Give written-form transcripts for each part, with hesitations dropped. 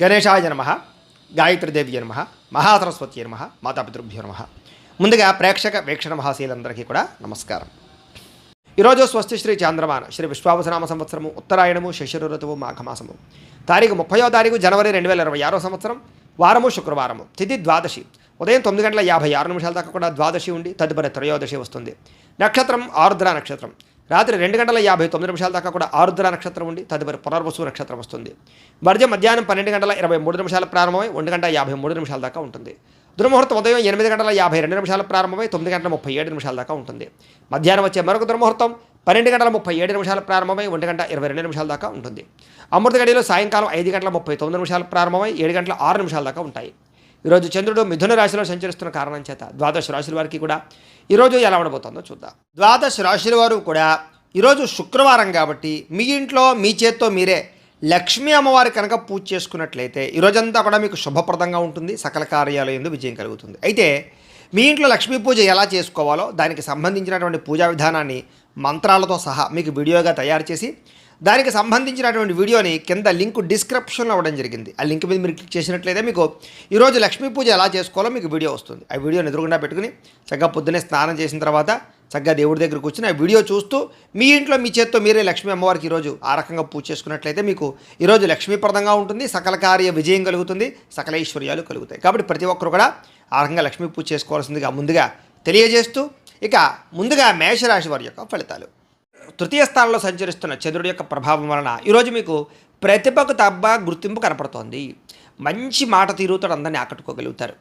గణేశాయ నమః, గాయత్రీదేవి నమః, మహాసరస్వతి నమః, మాతాపితృభ్యో నమః. ముందుగా ప్రేక్షక వీక్షణ మహాశీలందరికీ కూడా నమస్కారం. ఈరోజు స్వస్తి శ్రీ చాంద్రమాన శ్రీ విశ్వావసనామ సంవత్సరము ఉత్తరాయణము శశిర ఋతువు మాఘమాసము తారీఖు 30వ జనవరి 2026 సంవత్సరం వారము శుక్రవారము తిథి ద్వాదశి ఉదయం 9:56 దాకా కూడా ద్వాదశి ఉండి తదుపరి త్రయోదశి వస్తుంది. నక్షత్రం ఆరుద్ర నక్షత్రం రాత్రి 2:59 దాకా కూడా ఆరుద్ర నక్షత్రం ఉండి తదుపరి పునర్వసు నక్షత్రం వస్తుంది. వర్జం మధ్యాహ్నం 12:23 ప్రారంభమై 1:53 దాకా ఉంటుంది. దుర్ముహూర్తం ఉదయం 8:52 ప్రారంభమై 9:37 దాకా ఉంటుంది. మధ్యాహ్నం వచ్చే మరొక దుర్ముహూర్తం 12:37 ప్రారంభమై 1:22 దాకా ఉంటుంది. అమృత గడియలు సాయంకాలం 5:39 ప్రారంభమై 7:06 దాకా ఉంటాయి. ఈరోజు చంద్రుడు మిథున రాశిలో సంచరిస్తున్న కారణం చేత ద్వాదశ రాశుల వారికి కూడా ఈరోజు ఎలా ఉండబోతుందో చూద్దాం. ద్వాదశ రాశుల వారు కూడా ఈరోజు శుక్రవారం కాబట్టి మీ ఇంట్లో మీ చేత్తో మీరే లక్ష్మీ అమ్మవారి కనుక పూజ చేసుకున్నట్లయితే ఈరోజంతా కూడా మీకు శుభప్రదంగా ఉంటుంది. సకల కార్యాల యందు విజయం కలుగుతుంది. అయితే మీ ఇంట్లో లక్ష్మీ పూజ ఎలా చేసుకోవాలో దానికి సంబంధించినటువంటి పూజా విధానాన్ని మంత్రాలతో సహా మీకు వీడియోగా తయారు చేసి దానికి సంబంధించినటువంటి వీడియోని కింద లింక్ డిస్క్రిప్షన్లో ఇవ్వడం జరిగింది. ఆ లింక్ మీద మీరు క్లిక్ చేసినట్లయితే మీకు ఈరోజు లక్ష్మీ పూజ ఎలా చేసుకోవాలో మీకు వీడియో వస్తుంది. ఆ వీడియోని ఎదురుగుండా పెట్టుకుని చక్కగా పొద్దున్నే స్నానం చేసిన తర్వాత చక్కగా దేవుడి దగ్గర కూర్చుని ఆ వీడియో చూస్తూ మీ ఇంట్లో మీ చేత్తో మీరే లక్ష్మీ అమ్మవారికి ఈరోజు ఆ రకంగా పూజ చేసుకున్నట్లయితే మీకు ఈరోజు లక్ష్మీప్రదంగా ఉంటుంది. సకల కార్య విజయం కలుగుతుంది. సకల ఐశ్వర్యాలు కలుగుతాయి. కాబట్టి ప్రతి ఒక్కరు కూడా ఆ రకంగా లక్ష్మీ పూజ చేసుకోవాల్సిందిగా ముందుగా తెలియజేస్తూ ఇక ముందుగా మేషరాశి వారి యొక్క ఫలితాలు. తృతీయ స్థానంలో సంచరిస్తున్న చంద్రుడి యొక్క ప్రభావం వలన ఈరోజు మీకు ప్రతిభకు తగ్గ గుర్తింపు కనపడుతోంది. మంచి మాట తీరుతో అందరినీ ఆకట్టుకోగలుగుతారు.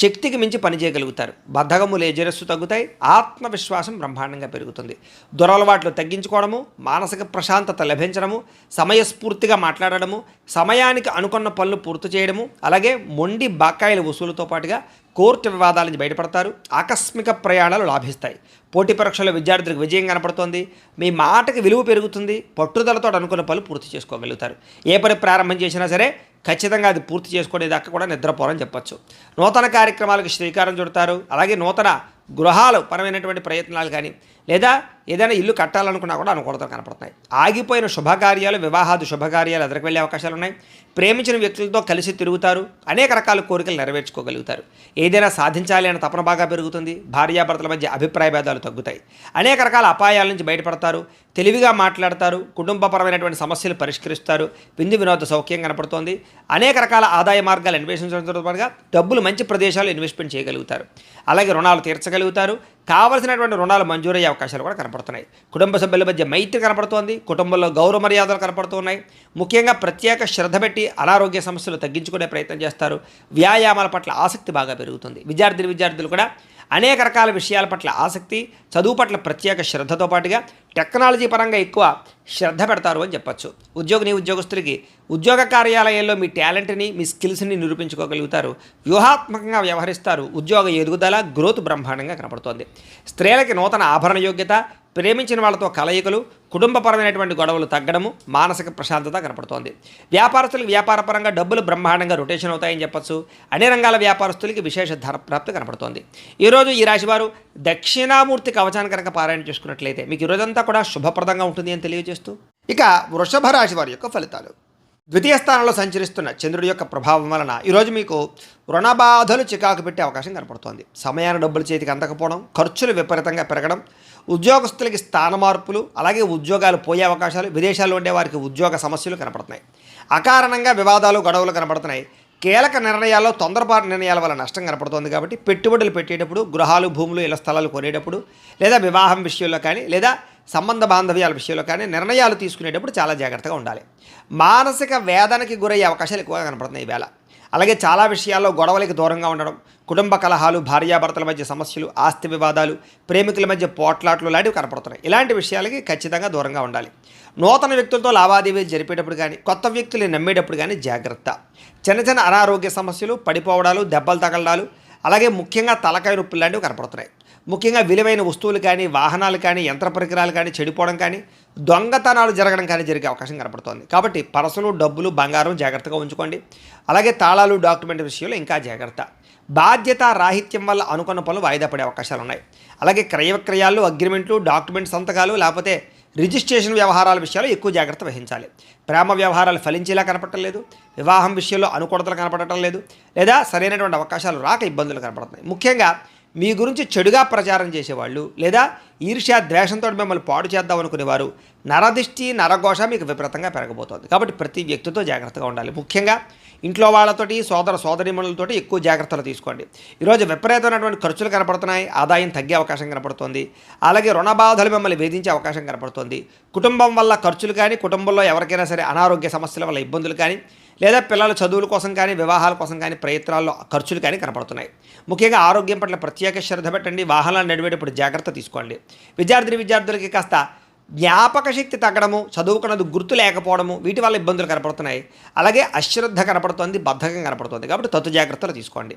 శక్తికి మించి పనిచేయగలుగుతారు. బద్ధకము లేజరస్సు తగ్గుతాయి. ఆత్మవిశ్వాసం బ్రహ్మాండంగా పెరుగుతుంది. దురలవాట్లు తగ్గించుకోవడము, మానసిక ప్రశాంతత లభించడము, సమయస్ఫూర్తిగా మాట్లాడడము, సమయానికి అనుకున్న పనులు పూర్తి చేయడము, అలాగే మొండి బకాయిల వసూలుతో పాటుగా కోర్టు వివాదాల నుంచి బయటపడతారు. ఆకస్మిక ప్రయాణాలు లాభిస్తాయి. పోటీ పరీక్షల్లో విద్యార్థులకు విజయం కనపడుతోంది. మీ మాటకి విలువ పెరుగుతుంది. పట్టుదలతో అనుకున్న పనులు పూర్తి చేసుకోగలుగుతారు. ఏ పని ప్రారంభం చేసినా సరే ఖచ్చితంగా అది పూర్తి చేసుకునేదాకా కూడా నిద్రపోరని చెప్పచ్చు. నూతన కార్యక్రమాలకు శ్రీకారం చుడతారు. అలాగే నూతన గృహాలు పరమైనటువంటి ప్రయత్నాలు కానీ లేదా ఏదైనా ఇల్లు కట్టాలనుకున్నా కూడా అనుకూలతలు కనపడుతున్నాయి. ఆగిపోయిన శుభకార్యాలు, వివాహాది శుభకార్యాలు ఎదురుకు వెళ్ళే అవకాశాలు ఉన్నాయి. ప్రేమించిన వ్యక్తులతో కలిసి తిరుగుతారు. అనేక రకాల కోరికలు నెరవేర్చుకోగలుగుతారు. ఏదైనా సాధించాలి అనే తపన బాగా పెరుగుతుంది. భార్యాభర్తల మధ్య అభిప్రాయ భేదాలు తగ్గుతాయి. అనేక రకాల అపాయాల నుంచి బయటపడతారు. తెలివిగా మాట్లాడతారు. కుటుంబపరమైనటువంటి సమస్యలు పరిష్కరిస్తారు. విందు వినోద సౌఖ్యం కనపడుతోంది. అనేక రకాల ఆదాయ మార్గాలు అన్వేషించడంతో పాటుగా డబ్బులు మంచి ప్రదేశాలు ఇన్వెస్ట్మెంట్ చేయగలుగుతారు. అలాగే రుణాలు తీర్చగలుగుతారు. కావలసినటువంటి రుణాలు మంజూరయ్యే అవకాశాలు కూడా కనపడుతున్నాయి. కుటుంబ సభ్యుల మధ్య మైత్రి కనపడుతోంది. కుటుంబంలో గౌరవ మర్యాదలు కనపడుతున్నాయి. ముఖ్యంగా ప్రత్యేక శ్రద్ధ పెట్టి అనారోగ్య సమస్యలు తగ్గించుకునే ప్రయత్నం చేస్తారు. వ్యాయామాల పట్ల ఆసక్తి బాగా పెరుగుతుంది. విద్యార్థులు కూడా అనేక రకాల విషయాల పట్ల ఆసక్తి, చదువు పట్ల ప్రత్యేక శ్రద్ధతో పాటుగా టెక్నాలజీ పరంగా ఎక్కువ శ్రద్ధ పెడతారు అని చెప్పచ్చు. ఉద్యోగస్తులకి ఉద్యోగ కార్యాలయాల్లో మీ టాలెంట్ని, మీ స్కిల్స్ని నిరూపించుకోగలుగుతారు. వ్యూహాత్మకంగా వ్యవహరిస్తారు. ఉద్యోగ ఎదుగుదల, గ్రోత్ బ్రహ్మాండంగా కనపడుతోంది. స్త్రీలకి నూతన ఆభరణ యోగ్యత, ప్రేమించిన వాళ్ళతో కలయికలు, కుటుంబపరమైనటువంటి గొడవలు తగ్గడము, మానసిక ప్రశాంతత కనపడుతోంది. వ్యాపారస్తులకు వ్యాపారపరంగా డబ్బులు బ్రహ్మాండంగా రొటేషన్ అవుతాయని చెప్పచ్చు. అన్ని రంగాల వ్యాపారస్తులకి విశేష ధన ప్రాప్తి కనపడుతోంది. ఈరోజు ఈ రాశివారు దక్షిణామూర్తి కవచాన్ని కనుక పారాయణ చేసుకున్నట్లయితే మీకు ఈరోజంతా కూడా శుభప్రదంగా ఉంటుంది అని తెలియజేస్తూ ఇక వృషభ రాశి వారి యొక్క ఫలితాలు. ద్వితీయ స్థానంలో సంచరిస్తున్న చంద్రుడి యొక్క ప్రభావం వలన ఈరోజు మీకు రుణబాధలు చికాకు పెట్టే అవకాశం కనపడుతోంది. సమయాన్ని డబ్బులు చేతికి అందకపోవడం, ఖర్చులు విపరీతంగా పెరగడం, ఉద్యోగస్తులకి స్థాన మార్పులు, అలాగే ఉద్యోగాలు పోయే అవకాశాలు, విదేశాల్లో ఉండే వారికి ఉద్యోగ సమస్యలు కనపడుతున్నాయి. అకారణంగా వివాదాలు, గొడవలు కనపడుతున్నాయి. కీలక నిర్ణయాల్లో తొందరపాటు నిర్ణయాల వల్ల నష్టం కనపడుతోంది. కాబట్టి పెట్టుబడులు పెట్టేటప్పుడు, గృహాలు, భూములు, ఇళ్ల స్థలాలు కొనేటప్పుడు, లేదా వివాహం విషయంలో కానీ లేదా సంబంధ బాంధవ్యాల విషయంలో కానీ నిర్ణయాలు తీసుకునేటప్పుడు చాలా జాగ్రత్తగా ఉండాలి. మానసిక వేదనకి గురయ్యే అవకాశాలు ఎక్కువగా కనపడుతున్నాయి ఈవేళ. అలాగే చాలా విషయాల్లో గొడవలకి దూరంగా ఉండడం, కుటుంబ కలహాలు, భార్యాభర్తల మధ్య సమస్యలు, ఆస్తి వివాదాలు, ప్రేమికుల మధ్య పోట్లాట్లు లాంటివి కనపడుతున్నాయి. ఇలాంటి విషయాలకి ఖచ్చితంగా దూరంగా ఉండాలి. నూతన వ్యక్తులతో లావాదేవీలు జరిపేటప్పుడు కానీ, కొత్త వ్యక్తులు నమ్మేటప్పుడు కానీ జాగ్రత్త. చిన్న అనారోగ్య సమస్యలు, పడిపోవడాలు, దెబ్బలు తగలడాలు, అలాగే ముఖ్యంగా తలకాయ నొప్పులు లాంటివి కనపడుతున్నాయి. ముఖ్యంగా విలువైన వస్తువులు కానీ, వాహనాలు కానీ, యంత్ర పరికరాలు కానీ చెడిపోవడం కానీ, దొంగతనాలు జరగడం కానీ జరిగే అవకాశం కనపడుతోంది. కాబట్టి పరసలు, డబ్బులు, బంగారం జాగ్రత్తగా ఉంచుకోండి. అలాగే తాళాలు, డాక్యుమెంట్ విషయంలో ఇంకా జాగ్రత్త. బాధ్యత రాహిత్యం వల్ల అనుకున్న పనులు వాయిదా పడే అవకాశాలు ఉన్నాయి. అలాగే క్రయ విక్రయాలు, అగ్రిమెంట్లు, డాక్యుమెంట్ సంతకాలు, లేకపోతే రిజిస్ట్రేషన్ వ్యవహారాల విషయాల్లో ఎక్కువ జాగ్రత్త వహించాలి. ప్రేమ వ్యవహారాలు ఫలించేలా కనపడటం లేదు, వివాహం విషయంలో అనుకూలతలు కనపడటం లేదు, లేదా సరైనటువంటి అవకాశాలు రాక ఇబ్బందులు కనపడుతున్నాయి. ముఖ్యంగా మీ గురించి చెడుగా ప్రచారం చేసేవాళ్ళు లేదా ఈర్ష్య ద్వేషంతో మిమ్మల్ని పాడు చేద్దాం అనుకునేవారు నరదిష్టి నరఘోష మీకు విపరీతంగా పెరగబోతోంది. కాబట్టి ప్రతి వ్యక్తితో జాగ్రత్తగా ఉండాలి. ముఖ్యంగా ఇంట్లో వాళ్ళతోటి సోదర సోదరీమణులతోటి ఎక్కువ జాగ్రత్తలు తీసుకోండి. ఈరోజు విపరీతమైనటువంటి ఖర్చులు కనపడుతున్నాయి, ఆదాయం తగ్గే అవకాశం కనపడుతోంది. అలాగే రుణ బాధలు మిమ్మల్ని వేధించే అవకాశం కనపడుతోంది. కుటుంబం వల్ల ఖర్చులు కానీ, కుటుంబంలో ఎవరికైనా సరే అనారోగ్య సమస్యల వల్ల ఇబ్బందులు కానీ, లేదా పిల్లల చదువుల కోసం కానీ, వివాహాల కోసం కానీ ప్రయత్నాల్లో ఖర్చులు కానీ కనపడుతున్నాయి. ముఖ్యంగా ఆరోగ్యం పట్ల ప్రత్యేక శ్రద్ధ పెట్టండి. వాహనాలు నడిపేటప్పుడు జాగ్రత్త తీసుకోండి. విద్యార్థులకి కాస్త జ్ఞాపక శక్తి తగ్గడము, చదువుకున్నది గుర్తు లేకపోవడము, వీటి వల్ల ఇబ్బందులు కనపడుతున్నాయి. అలాగే అశ్రద్ధ కనపడుతోంది, బద్ధకం కనపడుతుంది. కాబట్టి తత్తు జాగ్రత్తలు తీసుకోండి.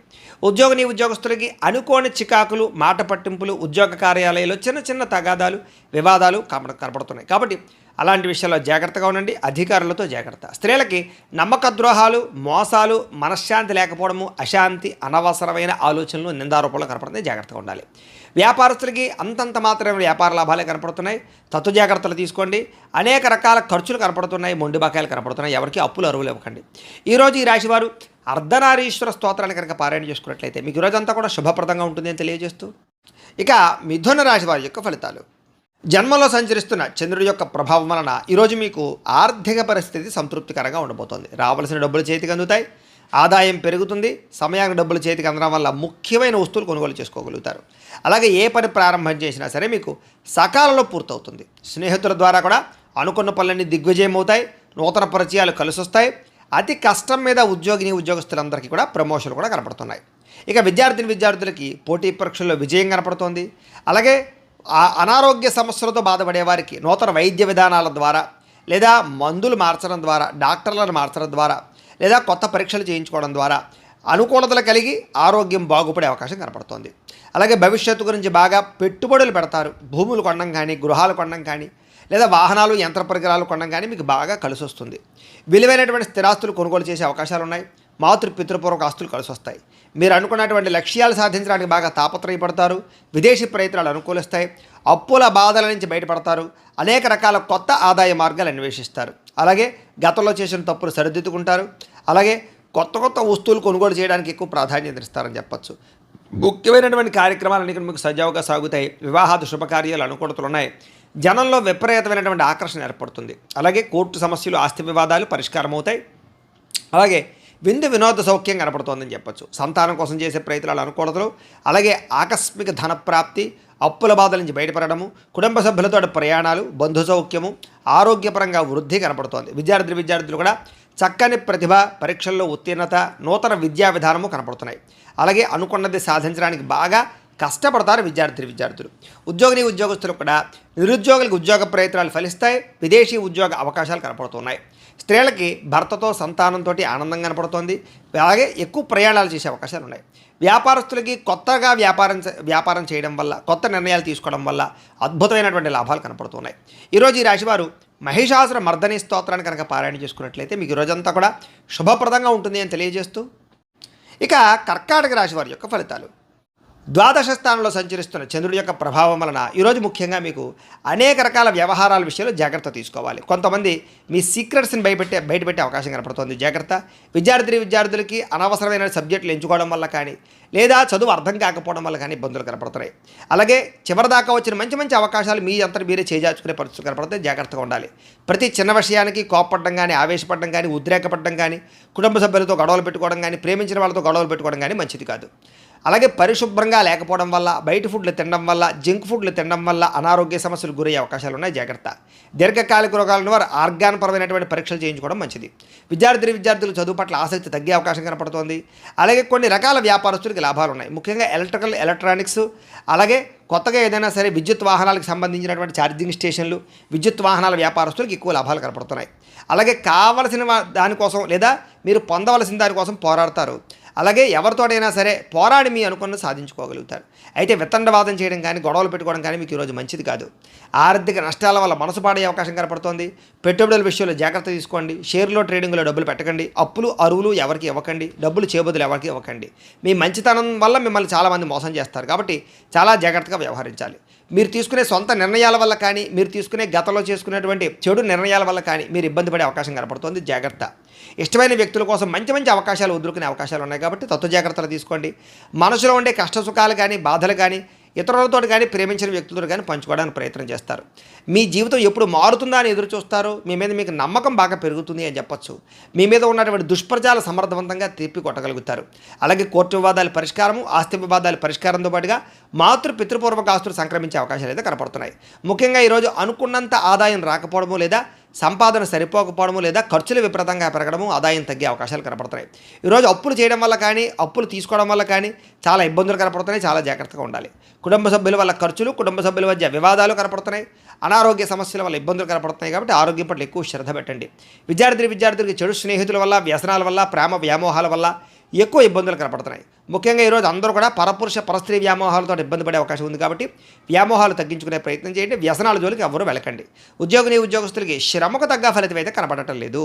ఉద్యోగస్తులకి అనుకోని చికాకులు, మాట పట్టింపులు, ఉద్యోగ కార్యాలయాల్లో చిన్న చిన్న తగాదాలు, వివాదాలు కనపడుతున్నాయి. కాబట్టి అలాంటి విషయాల్లో జాగ్రత్తగా ఉండండి. అధికారులతో జాగ్రత్త. స్త్రీలకి నమ్మక ద్రోహాలు, మోసాలు, మనశ్శాంతి లేకపోవడము, అశాంతి, అనవసరమైన ఆలోచనలు, నిందారోపణలు కనపడుతున్నాయి. జాగ్రత్తగా ఉండాలి. వ్యాపారస్తులకి అంతంత మాత్రమే వ్యాపార లాభాలే కనపడుతున్నాయి. తత్తు జాగ్రత్తలు తీసుకోండి. అనేక రకాల ఖర్చులు కనపడుతున్నాయి, మొండి బకాయిలు కనపడుతున్నాయి. ఎవరికి అప్పులు అరువులు ఇవ్వకండి. ఈరోజు ఈ రాశివారు అర్ధనారీశ్వర స్తోత్రాన్ని కనుక పారాయణ చేసుకున్నట్లయితే మీకు ఈరోజంతా కూడా శుభప్రదంగా ఉంటుంది అని తెలియజేస్తూ, ఇక మిథున రాశి వారి యొక్క ఫలితాలు. జన్మలో సంచరిస్తున్న చంద్రుడి యొక్క ప్రభావం వలన ఈరోజు మీకు ఆర్థిక పరిస్థితి సంతృప్తికరంగా ఉండబోతోంది. రావాల్సిన డబ్బులు చేతికి అందుతాయి, ఆదాయం పెరుగుతుంది. సమయానికి డబ్బులు చేతికి అందడం వల్ల ముఖ్యమైన వస్తువులు కొనుగోలు చేసుకోగలుగుతారు. అలాగే ఏ పని ప్రారంభం చేసినా సరే మీకు సకాలంలో పూర్తవుతుంది. స్నేహితుల ద్వారా కూడా అనుకున్న పనులన్నీ దిగ్విజయం అవుతాయి. నూతన పరిచయాలు కలిసొస్తాయి. అతి కష్టం మీద ఉద్యోగస్తులందరికీ కూడా ప్రమోషన్లు కూడా కనపడుతున్నాయి. ఇక విద్యార్థులకి పోటీ పరీక్షల్లో విజయం కనపడుతోంది. అలాగే అనారోగ్య సమస్యలతో బాధపడే వారికి నూతన వైద్య విధానాల ద్వారా, లేదా మందులు మార్చడం ద్వారా, డాక్టర్లను మార్చడం ద్వారా, లేదా కొత్త పరీక్షలు చేయించుకోవడం ద్వారా అనుకూలతలు కలిగి ఆరోగ్యం బాగుపడే అవకాశం కనపడుతోంది. అలాగే భవిష్యత్తు గురించి బాగా పెట్టుబడులు పెడతారు. భూములు కొనడం కానీ, గృహాలు కొనడం కానీ, లేదా వాహనాలు, యంత్ర పరికరాలు కొనడం కానీ మీకు బాగా కలిసి వస్తుంది. విలువైనటువంటి స్థిరాస్తులు కొనుగోలు చేసే అవకాశాలు ఉన్నాయి. పితృపూర్వక ఆస్తులు కలిసి వస్తాయి. మీరు అనుకున్నటువంటి లక్ష్యాలు సాధించడానికి బాగా తాపత్రయపడతారు. విదేశీ ప్రయత్నాలు అనుకూలిస్తాయి. అప్పుల బాధల నుంచి బయటపడతారు. అనేక రకాల కొత్త ఆదాయ మార్గాలు అన్వేషిస్తారు. అలాగే గతంలో చేసిన తప్పులు సరిదిద్దుకుంటారు. అలాగే కొత్త వస్తువులు కొనుగోలు చేయడానికి ఎక్కువ ప్రాధాన్యత ఇస్తారని చెప్పచ్చు. ముఖ్యమైనటువంటి కార్యక్రమాలన్నీ మీకు సజావుగా సాగుతాయి. వివాహాది శుభకార్యాలు అనుకూలతలు ఉన్నాయి. జనంలో విపరీతమైనటువంటి ఆకర్షణ ఏర్పడుతుంది. అలాగే కోర్టు సమస్యలు, ఆస్తి వివాదాలు పరిష్కారం అవుతాయి. అలాగే వినోద సౌఖ్యం కనపడుతోందని చెప్పచ్చు. సంతానం కోసం చేసే ప్రయత్నాలు అనుకూలతలు, అలాగే ఆకస్మిక ధనప్రాప్తి, అప్పుల బాధల నుంచి బయటపడము, కుటుంబ సభ్యులతో ప్రయాణాలు, బంధు సౌఖ్యము, ఆరోగ్యపరంగా వృద్ధి కనపడుతోంది. విద్యార్థులు కూడా చక్కని ప్రతిభ, పరీక్షల్లో ఉత్తీర్ణత, నూతన విద్యా విధానము కనపడుతున్నాయి. అలాగే అనుకున్నది సాధించడానికి బాగా కష్టపడతారు విద్యార్థులు. ఉద్యోగస్తులు కూడా నిరుద్యోగులకు ఉద్యోగ ప్రయత్నాలు ఫలిస్తాయి. విదేశీ ఉద్యోగ అవకాశాలు కనపడుతున్నాయి. స్త్రీలకి భర్తతో, సంతానంతో ఆనందం కనపడుతోంది. అలాగే ఎక్కువ ప్రయాణాలు చేసే అవకాశాలు ఉన్నాయి. వ్యాపారస్తులకి కొత్తగా వ్యాపారం చేయడం వల్ల, కొత్త నిర్ణయాలు తీసుకోవడం వల్ల అద్భుతమైనటువంటి లాభాలు కనపడుతున్నాయి. ఈరోజు ఈ రాశివారు మహిషాసుర మర్దని స్తోత్రాన్ని కనుక పారాయణ చేసుకున్నట్లయితే మీకు ఈరోజంతా కూడా శుభప్రదంగా ఉంటుంది అని తెలియజేస్తూ, ఇక కర్కాటక రాశి వారి యొక్క ఫలితాలు. ద్వాదశ స్థానంలో సంచరిస్తున్న చంద్రుడి యొక్క ప్రభావం వలన ఈరోజు ముఖ్యంగా మీకు అనేక రకాల వ్యవహారాల విషయంలో జాగ్రత్త తీసుకోవాలి. కొంతమంది మీ సీక్రెట్స్ని బయటపెట్టే అవకాశం కనపడుతుంది. జాగ్రత్త. విద్యార్థులకి అనవసరమైన సబ్జెక్టులు ఎంచుకోవడం వల్ల కానీ, లేదా చదువు అర్థం కాకపోవడం వల్ల కానీ ఇబ్బందులు కనపడుతున్నాయి. అలాగే చివరిదాకా వచ్చిన మంచి అవకాశాలు మీ అంతటి మీరే చేజార్చుకునే పరిస్థితులు కనపడతాయి. జాగ్రత్తగా ఉండాలి. ప్రతి చిన్న విషయానికి కోపపడడం కానీ, ఆవేశపడడం కానీ, ఉద్రేకపడడం కానీ, కుటుంబ సభ్యులతో గొడవలు పెట్టుకోవడం కానీ, ప్రేమించిన వాళ్ళతో గొడవలు పెట్టుకోవడం కానీ మంచిది కాదు. అలాగే పరిశుభ్రంగా లేకపోవడం వల్ల, బయట ఫుడ్లు తినడం వల్ల, జంక్ ఫుడ్లు తినడం వల్ల అనారోగ్య సమస్యలు గురయ్యే అవకాశాలు ఉన్నాయి. జాగ్రత్త. దీర్ఘకాలిక రోగాలను వారు ఆర్గాన్ పరమైనటువంటి పరీక్షలు చేయించుకోవడం మంచిది. విద్యార్థులు చదువు పట్ల ఆసక్తి తగ్గే అవకాశం కనపడుతోంది. అలాగే కొన్ని రకాల వ్యాపారస్తులకి లాభాలు ఉన్నాయి. ముఖ్యంగా ఎలక్ట్రానిక్స్, అలాగే కొత్తగా ఏదైనా సరే విద్యుత్ వాహనాలకు సంబంధించినటువంటి ఛార్జింగ్ స్టేషన్లు, విద్యుత్ వాహనాల వ్యాపారస్తులకు ఎక్కువ లాభాలు కనపడుతున్నాయి. అలాగే కావలసిన దానికోసం, లేదా మీరు పొందవలసిన దానికోసం పోరాడతారు. అలాగే ఎవరితోటైనా సరే పోరాడి మీ అనుకున్న సాధించుకోగలుగుతారు. అయితే వితండవాదం చేయడం కానీ గొడవలు పెట్టుకోవడం కానీ మీకు ఈరోజు మంచిది కాదు. ఆర్థిక నష్టాల వల్ల మనసు పాడే అవకాశం కనపడుతోంది. పెట్టుబడుల విషయంలో జాగ్రత్త తీసుకోండి. షేర్లో ట్రేడింగ్లో డబ్బులు పెట్టకండి. అప్పులు అరువులు ఎవరికి ఇవ్వకండి. డబ్బులు చేబదులు ఎవరికి ఇవ్వకండి. మీ మంచితనం వల్ల మిమ్మల్ని చాలామంది మోసం చేస్తారు కాబట్టి చాలా జాగ్రత్తగా వ్యవహరించాలి. మీరు తీసుకునే సొంత నిర్ణయాల వల్ల కానీ మీరు తీసుకునే గతంలో చేసుకునేటువంటి చెడు నిర్ణయాల వల్ల కానీ మీరు ఇబ్బంది పడే అవకాశం కనపడుతుంది. జాగ్రత్త. ఇష్టమైన వ్యక్తుల కోసం మంచి మంచి అవకాశాలు వదులుకునే అవకాశాలు ఉన్నాయి కాబట్టి తత్వ జాగ్రత్తలు తీసుకోండి. మనసులో ఉండే కష్ట సుఖాలు కానీ బాధలు కానీ ఇతరులతో కానీ ప్రేమించిన వ్యక్తులతో కానీ పంచుకోవడానికి ప్రయత్నం చేస్తారు. మీ జీవితం ఎప్పుడు మారుతుందా అని ఎదురు చూస్తారు. మీ మీద మీకు నమ్మకం బాగా పెరుగుతుంది అని చెప్పొచ్చు. మీ మీద ఉన్నటువంటి దుష్ప్రచారాలు సమర్థవంతంగా తిప్పి కొట్టగలుగుతారు. అలాగే కోర్టు వివాదాల పరిష్కారము, ఆస్తి వివాదాల పరిష్కారంతో పాటుగా పితృపూర్వక ఆస్తులు సంక్రమించే అవకాశాలు అయితే కనపడుతున్నాయి. ముఖ్యంగా ఈరోజు అనుకున్నంత ఆదాయం రాకపోవడము లేదా సంపాదన సరిపోకపోవడము లేదా ఖర్చులు విపరీతంగా పెరగడము, ఆదాయం తగ్గే అవకాశాలు కనపడుతున్నాయి. ఈరోజు అప్పులు చేయడం వల్ల కానీ అప్పులు తీసుకోవడం వల్ల కానీ చాలా ఇబ్బందులు కనపడుతున్నాయి. చాలా జాగ్రత్తగా ఉండాలి. కుటుంబ సభ్యుల వల్ల ఖర్చులు, కుటుంబ సభ్యుల మధ్య వివాదాలు కనపడుతున్నాయి. అనారోగ్య సమస్యల వల్ల ఇబ్బందులు కనపడుతున్నాయి కాబట్టి ఆరోగ్యం పట్ల ఎక్కువ శ్రద్ధ పెట్టండి. విద్యార్థులకి చెడు స్నేహితుల వల్ల, వ్యసనాల వల్ల, ప్రేమ వ్యామోహాల వల్ల ఎక్కువ ఇబ్బందులు కనపడుతున్నాయి. ముఖ్యంగా ఈరోజు అందరూ కూడా పరపురుష పరస్త్రీ వ్యామోహాలతో ఇబ్బంది పడే అవకాశం ఉంది కాబట్టి వ్యామోహాలు తగ్గించుకునే ప్రయత్నం చేయండి. వ్యసనాల జోలికి ఎవరు వెళ్ళకండి. ఉద్యోగస్తులకి శ్రమకు తగ్గ ఫలితం అయితే కనపడటం లేదు.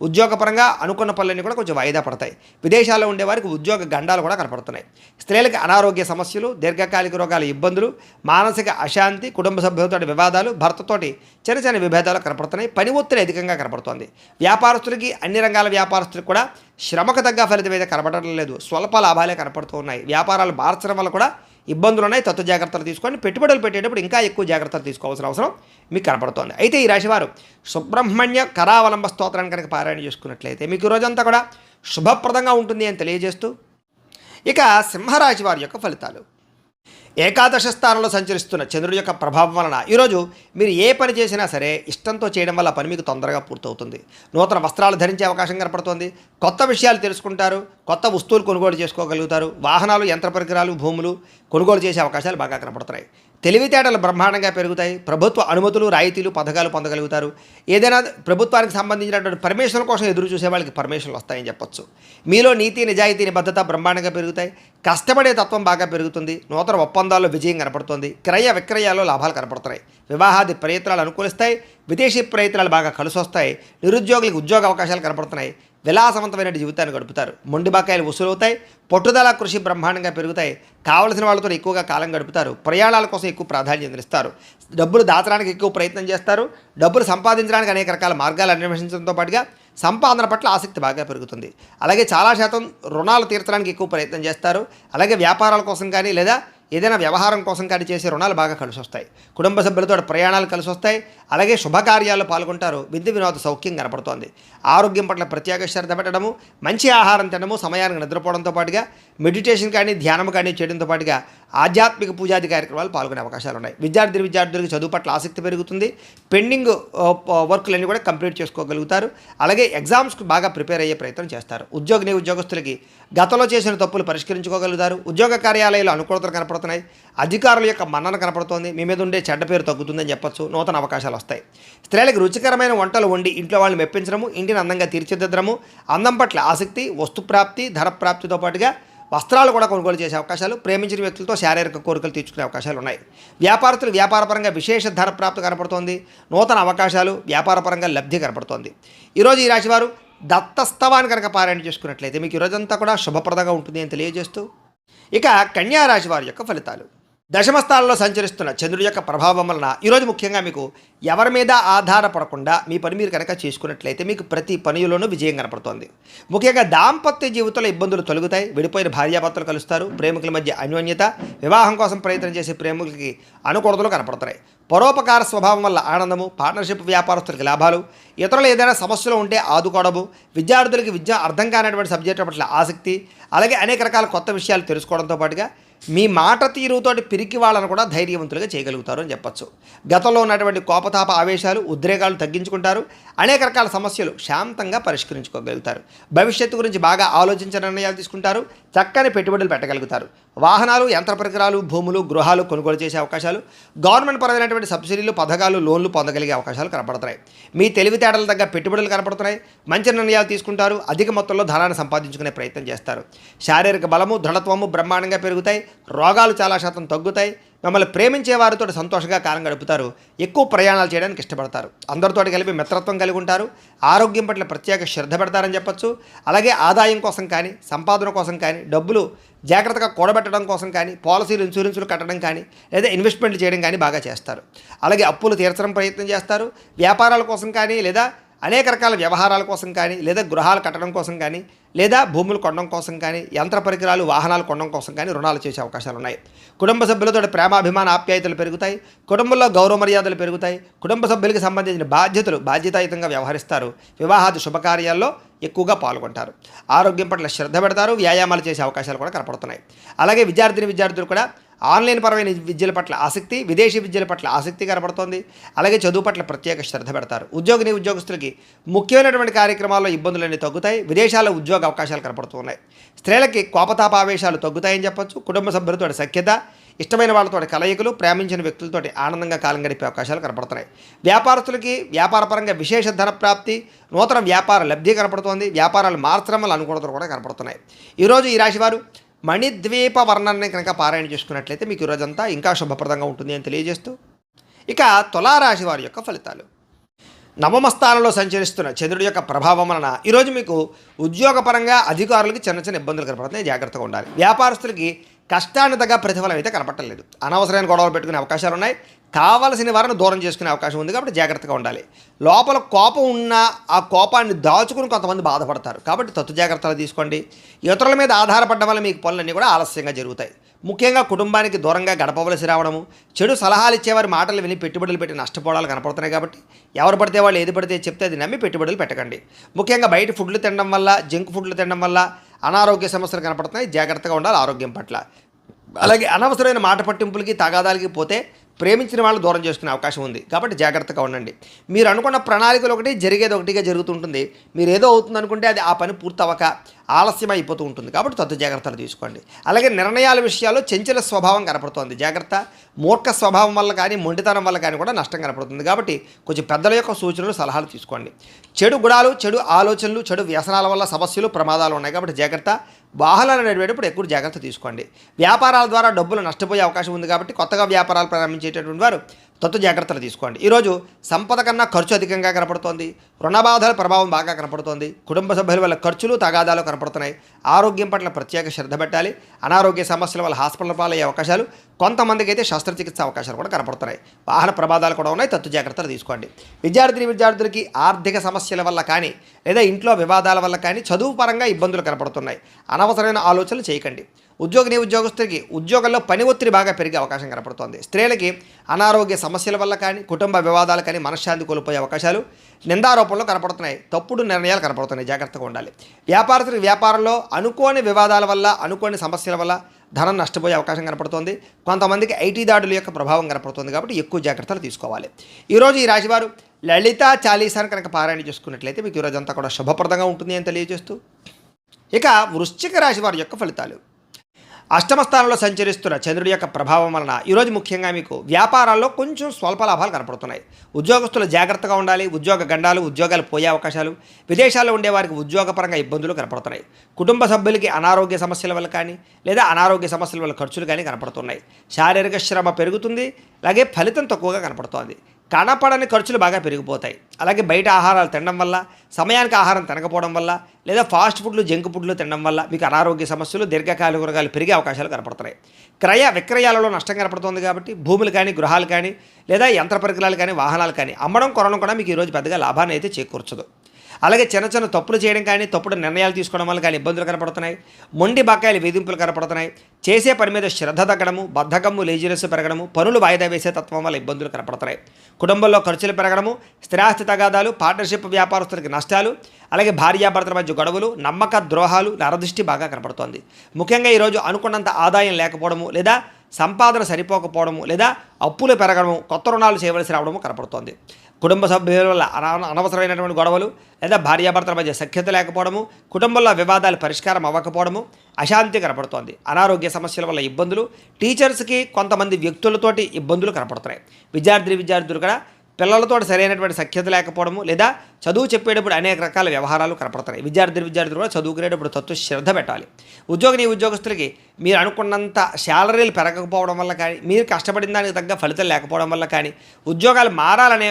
ఉద్యోగపరంగా అనుకున్న పనులన్నీ కూడా కొంచెం వాయిదా పడతాయి. విదేశాల్లో ఉండే వారికి ఉద్యోగ గండాలు కూడా కనపడుతున్నాయి. స్త్రీలకు అనారోగ్య సమస్యలు, దీర్ఘకాలిక రోగాల ఇబ్బందులు, మానసిక అశాంతి, కుటుంబ సభ్యులతో వివాదాలు, భర్తతోటి చిన్న చిన్న విభేదాలు కనపడుతున్నాయి. పని ఒత్తిడి అధికంగా కనపడుతోంది. వ్యాపారస్తులకి అన్ని రంగాల వ్యాపారస్తులకు కూడా శ్రమకు తగ్గ ఫలితం అయితే కనపడటం లేదు. స్వల్ప లాభాలే కనపడుతూ ఉన్నాయి. వ్యాపారాలు మార్చడం వల్ల కూడా ఇబ్బందులు ఉన్నాయి. తత్వ జాగ్రత్తలు తీసుకొని పెట్టుబడులు పెట్టేటప్పుడు ఇంకా ఎక్కువ జాగ్రత్తలు తీసుకోవాల్సిన అవసరం మీకు కనపడుతోంది. అయితే ఈ రాశివారు సుబ్రహ్మణ్య కరావలంబ స్తోత్రాన్ని కనుక పారాయణ చేసుకున్నట్లయితే మీకు రోజంతా కూడా శుభప్రదంగా ఉంటుంది అని తెలియజేస్తూ ఇక సింహరాశి వారి యొక్క ఫలితాలు. ఏకాదశ స్థానంలో సంచరిస్తున్న చంద్రుడి యొక్క ప్రభావం వలన ఈరోజు మీరు ఏ పని చేసినా సరే ఇష్టంతో చేయడం వల్ల పని మీకు తొందరగా పూర్తవుతుంది. నూతన వస్త్రాలు ధరించే అవకాశం కనపడుతోంది. కొత్త విషయాలు తెలుసుకుంటారు. కొత్త వస్తువులు కొనుగోలు చేసుకోగలుగుతారు. వాహనాలు, యంత్ర పరికరాలు, భూములు కొనుగోలు చేసే అవకాశాలు బాగా కనపడుతున్నాయి. తెలివితేటలు బ్రహ్మాండంగా పెరుగుతాయి. ప్రభుత్వ అనుమతులు, రాయితీలు, పథకాలు పొందగలుగుతారు. ఏదైనా ప్రభుత్వానికి సంబంధించినటువంటి పర్మిషన్ కోసం ఎదురు చూసే వాళ్ళకి పర్మిషన్లు వస్తాయని చెప్పొచ్చు. మీలో నీతి, నిజాయితీ, నిబద్ధత బ్రహ్మాండంగా పెరుగుతాయి. కష్టపడే తత్వం బాగా పెరుగుతుంది. నూతన ఒప్పందాల్లో విజయం కనపడుతుంది. క్రయ విక్రయాల్లో లాభాలు కనపడుతున్నాయి. వివాహాది ప్రయత్నాలు అనుకూలిస్తాయి. విదేశీ ప్రయత్నాలు బాగా కలిసి వస్తాయి. నిరుద్యోగులకు ఉద్యోగ అవకాశాలు కనపడుతున్నాయి. విలాసవంతమైన జీవితాన్ని గడుపుతారు. మొండి బకాయిలు వసూలవుతాయి. పట్టుదల, కృషి బ్రహ్మాండంగా పెరుగుతాయి. కావలసిన వాళ్ళతో ఎక్కువగా కాలం గడుపుతారు. ప్రయాణాల కోసం ఎక్కువ ప్రాధాన్యత ఇస్తారు. డబ్బులు దాచడానికి ఎక్కువ ప్రయత్నం చేస్తారు. డబ్బులు సంపాదించడానికి అనేక రకాల మార్గాలు అన్వేషించడంతో పాటుగా సంపాదన పట్ల ఆసక్తి బాగా పెరుగుతుంది. అలాగే చాలా శాతం రుణాలు తీర్చడానికి ఎక్కువ ప్రయత్నం చేస్తారు. అలాగే వ్యాపారాల కోసం కానీ లేదా ఏదైనా వ్యవహారం కోసం కానీ చేసే రుణాలు బాగా కలిసి వస్తాయి. కుటుంబ సభ్యులతో ప్రయాణాలు కలిసి వస్తాయి. అలాగే శుభకార్యాల్లో పాల్గొంటారు. విద్య వినోద సౌఖ్యం కనపడుతోంది. ఆరోగ్యం పట్ల ప్రత్యేక శ్రద్ధ పెట్టడము, మంచి ఆహారం తినడము, సమయానికి నిద్రపోవడంతో పాటుగా మెడిటేషన్ కానీ ధ్యానం కానీ చేయడంతో పాటుగా ఆధ్యాత్మిక పూజాది కార్యక్రమాలు పాల్గొనే అవకాశాలు ఉన్నాయి. విద్యార్థులకు చదువు పట్ల ఆసక్తి పెరుగుతుంది. పెండింగ్ వర్క్లన్నీ కూడా కంప్లీట్ చేసుకోగలుగుతారు. అలాగే ఎగ్జామ్స్కి బాగా ప్రిపేర్ అయ్యే ప్రయత్నం చేస్తారు. ఉద్యోగస్తులకి గతంలో చేసిన తప్పులు పరిష్కరించుకోగలుగుతారు. ఉద్యోగ కార్యాలయాలు అనుకూలతలు కనపడుతున్నాయి. అధికారుల యొక్క మన్నన కనపడుతోంది. మీ మీద ఉండే చెడ్డ పేరు తగ్గుతుందని చెప్పొచ్చు. నూతన అవకాశాలు వస్తాయి. స్త్రీలకు రుచికరమైన వంటలు వండి ఇంట్లో వాళ్ళని మెప్పించడము, ఇంటిని అందంగా తీర్చిదిద్దడము, అందం పట్ల ఆసక్తి, వస్తుప్రాప్తి, ధర ప్రాప్తితో పాటుగా వస్త్రాలు కూడా కొనుగోలు చేసే అవకాశాలు, ప్రేమించిన వ్యక్తులతో శారీరక కోరికలు తీర్చుకునే అవకాశాలు ఉన్నాయి. వ్యాపారస్తులు వ్యాపారపరంగా విశేష ధర ప్రాప్తి కనపడుతోంది. నూతన అవకాశాలు, వ్యాపారపరంగా లబ్ధి కనపడుతోంది. ఈరోజు ఈ రాశివారు దత్తస్తవాన్ని కనుక పారాయణ చేసుకున్నట్లయితే మీకు ఈరోజంతా కూడా శుభప్రదంగా ఉంటుంది అని తెలియజేస్తూ ఇక కన్యా రాశి వారి యొక్క ఫలితాలు. దశమ స్థానంలో సంచరిస్తున్న చంద్రుడి యొక్క ప్రభావం వలన ఈరోజు ముఖ్యంగా మీకు ఎవరి మీద ఆధారపడకుండా మీ పని మీరు కనుక చేసుకున్నట్లయితే మీకు ప్రతి పనిలోనూ విజయం కనపడుతోంది. ముఖ్యంగా దాంపత్య జీవితంలో ఇబ్బందులు తొలగుతాయి. విడిపోయిన భార్యాభర్తలు కలుస్తారు. ప్రేమికుల మధ్య అన్యోన్యత, వివాహం కోసం ప్రయత్నం చేసే ప్రేమికులకి అనుకూలతలు కనపడుతున్నాయి. పరోపకార స్వభావం వల్ల ఆనందము, పార్ట్నర్షిప్ వ్యాపారస్తులకి లాభాలు, ఇతరులు ఏదైనా సమస్యలు ఉంటే ఆదుకోవడము, విద్యార్థులకి విద్య అర్థం కానటువంటి సబ్జెక్టుల పట్ల ఆసక్తి, అలాగే అనేక రకాల కొత్త విషయాలు తెలుసుకోవడంతో పాటుగా మీ మాట తీరుతోటి పిరికి వాళ్ళను కూడా ధైర్యవంతులుగా చేయగలుగుతారు అని చెప్పచ్చు. గతంలో ఉన్నటువంటి కోపతాప ఆవేశాలు, ఉద్రేకాలు తగ్గించుకుంటారు. అనేక రకాల సమస్యలు శాంతంగా పరిష్కరించుకోగలుగుతారు. భవిష్యత్తు గురించి బాగా ఆలోచించిన నిర్ణయాలు తీసుకుంటారు. చక్కని పెట్టుబడులు పెట్టగలుగుతారు. వాహనాలు, యంత్ర పరికరాలు, భూములు, గృహాలు కొనుగోలు చేసే అవకాశాలు, గవర్నమెంట్ పరమైనటువంటి సబ్సిడీలు, పథకాలు, లోన్లు పొందగలిగే అవకాశాలు కనపడుతున్నాయి. మీ తెలివితేటల తగ్గ పెట్టుబడులు కనపడుతున్నాయి. మంచి నిర్ణయాలు తీసుకుంటారు. అధిక మొత్తంలో ధనాన్ని సంపాదించుకునే ప్రయత్నం చేస్తారు. శారీరక బలము, దృఢత్వము బ్రహ్మాండంగా పెరుగుతాయి. రోగాలు చాలా శాతం తగ్గుతాయి. మిమ్మల్ని ప్రేమించే వారితో సంతోషంగా కాలం గడుపుతారు. ఎక్కువ ప్రయాణాలు చేయడానికి ఇష్టపడతారు. అందరితో కలిపి మిత్రత్వం కలిగి ఉంటారు. ఆరోగ్యం పట్ల ప్రత్యేక శ్రద్ధ పెడతారని చెప్పచ్చు. అలాగే ఆదాయం కోసం కానీ, సంపాదన కోసం కానీ, డబ్బులు జాగ్రత్తగా కూడబెట్టడం కోసం కానీ, పాలసీలు, ఇన్సూరెన్సులు కట్టడం కానీ, లేదా ఇన్వెస్ట్మెంట్లు చేయడం కానీ బాగా చేస్తారు. అలాగే అప్పులు తీర్చడం ప్రయత్నం చేస్తారు. వ్యాపారాల కోసం కానీ, లేదా అనేక రకాల వ్యవహారాల కోసం కానీ, లేదా గృహాలు కట్టడం కోసం కానీ, లేదా భూములు కొనడం కోసం కానీ, యంత్ర పరికరాలు, వాహనాలు కొనడం కోసం కానీ రుణాలు చేసే అవకాశాలు ఉన్నాయి. కుటుంబ సభ్యులతో ప్రేమాభిమాన ఆప్యాయతలు పెరుగుతాయి. కుటుంబంలో గౌరవ మర్యాదలు పెరుగుతాయి. కుటుంబ సభ్యులకు సంబంధించిన బాధ్యతలు బాధ్యతాయుతంగా వ్యవహరిస్తారు. వివాహాది శుభకార్యాల్లో ఎక్కువగా పాల్గొంటారు. ఆరోగ్యం పట్ల శ్రద్ధ పెడతారు. వ్యాయామాలు చేసే అవకాశాలు కూడా కనపడుతున్నాయి. అలాగే విద్యార్థులు కూడా ఆన్లైన్ పరమైన విద్యల పట్ల ఆసక్తి, విదేశీ విద్యల పట్ల ఆసక్తి కనపడుతోంది. అలాగే చదువు పట్ల ప్రత్యేక శ్రద్ధ పెడతారు. ఉద్యోగస్తులకి ముఖ్యమైనటువంటి కార్యక్రమాల్లో ఇబ్బందులన్నీ తగ్గుతాయి. విదేశాల్లో ఉద్యోగ అవకాశాలు కనపడుతున్నాయి. స్త్రీలకి కోపతాపావేశాలు తగ్గుతాయని చెప్పచ్చు. కుటుంబ సభ్యులతో సఖ్యత, ఇష్టమైన వాళ్ళతో కలయికలు, ప్రేమించిన వ్యక్తులతో ఆనందంగా కాలం గడిపే అవకాశాలు కనపడుతున్నాయి. వ్యాపారస్తులకి వ్యాపారపరంగా విశేష ధన ప్రాప్తి, నూతన వ్యాపార లబ్ధి కనపడుతోంది. వ్యాపారాలు మార్చడం వల్ల అనుకూలతలు కూడా కనపడుతున్నాయి. ఈరోజు ఈ రాశివారు మణిద్వీప వర్ణాన్ని కనుక పారాయణ చేసుకున్నట్లయితే మీకు ఈరోజంతా ఇంకా శుభప్రదంగా ఉంటుంది అని తెలియజేస్తూ, ఇక తులారాశి వారి యొక్క ఫలితాలు. నవమ స్థానంలో సంచరిస్తున్న చంద్రుడి యొక్క ప్రభావం వలన ఈరోజు మీకు ఉద్యోగపరంగా అధికారులకి చిన్న చిన్న ఇబ్బందులు కనపడుతున్నాయి. జాగ్రత్తగా ఉండాలి. వ్యాపారస్తులకి కష్టాన్ని తగ్గ ప్రతిఫలం అయితే కనపట్టలేదు. అనవసరమైన గొడవలు పెట్టుకునే అవకాశాలు ఉన్నాయి. కావలసిన వారిని దూరం చేసుకునే అవకాశం ఉంది. కాబట్టి జాగ్రత్తగా ఉండాలి. లోపల కోపం ఉన్నా ఆ కోపాన్ని దాచుకుని కొంతమంది బాధపడతారు. కాబట్టి తత్తు జాగ్రత్తలు తీసుకోండి. ఇతరుల మీద ఆధారపడడం వల్ల మీకు పనులన్నీ కూడా ఆలస్యంగా జరుగుతాయి. ముఖ్యంగా కుటుంబానికి దూరంగా గడపవలసి రావడము, చెడు సలహాలు ఇచ్చేవారి మాటలు విని పెట్టుబడులు పెట్టి నష్టపోవడాలు కనపడుతున్నాయి. కాబట్టి ఎవరు పడితే వాళ్ళు ఏది పడితే చెప్తే అది నమ్మి పెట్టుబడులు పెట్టకండి. ముఖ్యంగా బయట ఫుడ్లు తినడం వల్ల, జంక్ ఫుడ్లు తినడం వల్ల అనారోగ్య సమస్యలు కనపడుతున్నాయి. జాగ్రత్తగా ఉండాలి ఆరోగ్యం పట్ల. అలాగే అనవసరమైన మాట పట్టింపులకి, తగాదాలకి పోతే ప్రేమించిన వాళ్ళు దూరం చేసుకునే అవకాశం ఉంది. కాబట్టి జాగ్రత్తగా ఉండండి. మీరు అనుకున్న ప్రణాళికలు ఒకటి, జరిగేది ఒకటిగా జరుగుతుంటుంది. మీరు ఏదో అవుతుంది అనుకుంటే అది ఆ పని పూర్తవక ఆలస్యం అయిపోతూ ఉంటుంది. కాబట్టి తత్తు జాగ్రత్తలు తీసుకోండి. అలాగే నిర్ణయాల విషయాల్లో చంచల స్వభావం కనపడుతోంది. జాగ్రత్త. మూర్ఖ స్వభావం వల్ల కానీ, మొండితనం వల్ల కానీ కూడా నష్టం కనపడుతుంది. కాబట్టి కొంచెం పెద్దల యొక్క సూచనలు, సలహాలు తీసుకోండి. చెడు గుణాలు, చెడు ఆలోచనలు, చెడు వ్యసనాల వల్ల సమస్యలు, ప్రమాదాలు ఉన్నాయి. కాబట్టి జాగ్రత్త. వాహనాలు నడిపేటప్పుడు ఎక్కువ జాగ్రత్త తీసుకోండి. వ్యాపారాల ద్వారా డబ్బులు నష్టపోయే అవకాశం ఉంది. కాబట్టి కొత్తగా వ్యాపారాలు ప్రారంభించేటటువంటి వారు తత్తు జాగ్రత్తలు తీసుకోండి. ఈరోజు సంపద కన్నా ఖర్చు అధికంగా కనపడుతోంది. రుణబాధల ప్రభావం బాగా కనపడుతోంది. కుటుంబ సభ్యుల వల్ల ఖర్చులు, తగాదాలు కనపడుతున్నాయి. ఆరోగ్యం పట్ల ప్రత్యేక శ్రద్ధ పెట్టాలి. అనారోగ్య సమస్యల వల్ల హాస్పిటల్ పాలయ్యే అవకాశాలు, కొంతమందికి అయితే శస్త్రచికిత్స అవకాశాలు కూడా కనపడుతున్నాయి. వాహన ప్రమాదాలు కూడా ఉన్నాయి. తత్తు జాగ్రత్తలు తీసుకోండి. విద్యార్థులకి ఆర్థిక సమస్యల వల్ల కానీ, లేదా ఇంట్లో వివాదాల వల్ల కానీ చదువు పరంగా ఇబ్బందులు కనపడుతున్నాయి. అనవసరమైన ఆలోచనలు చేయకండి. ఉద్యోగస్తులకి ఉద్యోగంలో పని ఒత్తిడి బాగా పెరిగే అవకాశం కనపడుతోంది. స్త్రీలకి అనారోగ్య సమస్యల వల్ల కానీ, కుటుంబ వివాదాలు కానీ మనశ్శాంతి కోల్పోయే అవకాశాలు, నిందారోపణలు కనపడుతున్నాయి. తప్పుడు నిర్ణయాలు కనపడుతున్నాయి. జాగ్రత్తగా ఉండాలి. వ్యాపారస్తులకి వ్యాపారంలో అనుకోని వివాదాల వల్ల, అనుకోని సమస్యల వల్ల ధనం నష్టపోయే అవకాశం కనపడుతోంది. కొంతమందికి ఐటీ దాడుల యొక్క ప్రభావం కనపడుతుంది. కాబట్టి ఎక్కువ జాగ్రత్తలు తీసుకోవాలి. ఈరోజు ఈ రాశివారు లలిత చాలీసాను కనుక పారాయణ చేసుకున్నట్లయితే మీకు ఈరోజంతా కూడా శుభప్రదంగా ఉంటుంది అని తెలియజేస్తూ, ఇక వృశ్చిక రాశి వారి యొక్క ఫలితాలు. అష్టమ స్థానంలో సంచరిస్తున్న చంద్రుడి యొక్క ప్రభావం వలన ఈరోజు ముఖ్యంగా మీకు వ్యాపారాల్లో కొంచెం స్వల్ప లాభాలు కనపడుతున్నాయి. ఉద్యోగస్తులు జాగ్రత్తగా ఉండాలి. ఉద్యోగ గండాలు, ఉద్యోగాలు పోయే అవకాశాలు, విదేశాల్లో ఉండేవారికి ఉద్యోగపరంగా ఇబ్బందులు కనపడుతున్నాయి. కుటుంబ సభ్యులకి అనారోగ్య సమస్యల వల్ల కానీ, లేదా అనారోగ్య సమస్యల వల్ల ఖర్చులు కానీ కనపడుతున్నాయి. శారీరక శ్రమ పెరుగుతుంది. అలాగే ఫలితం తక్కువగా కనపడుతోంది. కనపడని ఖర్చులు బాగా పెరిగిపోతాయి. అలాగే బయట ఆహారాలు తినడం వల్ల, సమయానికి ఆహారం తినకపోవడం వల్ల, లేదా ఫాస్ట్ ఫుడ్లు, జంక్ ఫుడ్లు తినడం వల్ల మీకు అనారోగ్య సమస్యలు, దీర్ఘకాలిక రోగాలు పెరిగే అవకాశాలు కనపడుతున్నాయి. క్రయ విక్రయాలలో నష్టం కనపడుతుంది. కాబట్టి భూములు కానీ, గృహాలు కానీ, లేదా యంత్ర పరికరాలు కానీ, వాహనాలు కానీ అమ్మడం, కొనడం కూడా మీకు ఈరోజు పెద్దగా లాభాన్ని అయితే చేకూర్చదు. అలాగే చిన్న చిన్న తప్పులు చేయడం కానీ, తప్పుడు నిర్ణయాలు తీసుకోవడం వల్ల కానీ ఇబ్బందులు కనపడుతున్నాయి. మొండి బకాయిలు వేధింపులు కనపడుతున్నాయి. చేసే పని మీద శ్రద్ధ తగ్గడము, బద్ధకము, లేజినెస్ పెరగడము, పనులు వాయిదా వేసే తత్వం వల్ల ఇబ్బందులు కనపడతాయి. కుటుంబంలో ఖర్చులు పెరగడము, స్థిరాస్తి తగాదాలు, పార్ట్నర్షిప్ వ్యాపారస్తులకి నష్టాలు, అలాగే భార్యాభర్తల మధ్య గొడవలు, నమ్మక ద్రోహాలు, నరదృష్టి బాగా కనపడుతోంది. ముఖ్యంగా ఈరోజు అనుకున్నంత ఆదాయం లేకపోవడము, లేదా సంపాదన సరిపోకపోవడము, లేదా అప్పులు పెరగడము, కొత్త రుణాలు చేయవలసి రావడము కనపడుతోంది. కుటుంబ సభ్యుల వల్ల అనవసరమైనటువంటి గొడవలు, లేదా భార్యాభర్తల మధ్య సఖ్యత లేకపోవడము, కుటుంబంలో వివాదాలు పరిష్కారం అవ్వకపోవడము, అశాంతి కనపడుతోంది. అనారోగ్య సమస్యల వల్ల ఇబ్బందులు, టీచర్స్కి కొంతమంది వ్యక్తులతోటి ఇబ్బందులు కనపడుతున్నాయి. విద్యార్థులు కూడా పిల్లలతో సరైనటువంటి సఖ్యత లేకపోవడము, లేదా చదువు చెప్పేటప్పుడు అనేక రకాల వ్యవహారాలు కనపడుతున్నాయి. విద్యార్థులు కూడా చదువుకునేటప్పుడు తత్వ శ్రద్ధ పెట్టాలి. ఉద్యోగస్తులకి మీరు అనుకున్నంత శాలరీలు పెరగకపోవడం వల్ల కానీ, మీరు కష్టపడిన దానికి తగ్గ ఫలితం లేకపోవడం వల్ల కానీ, ఉద్యోగాలు మారాలనే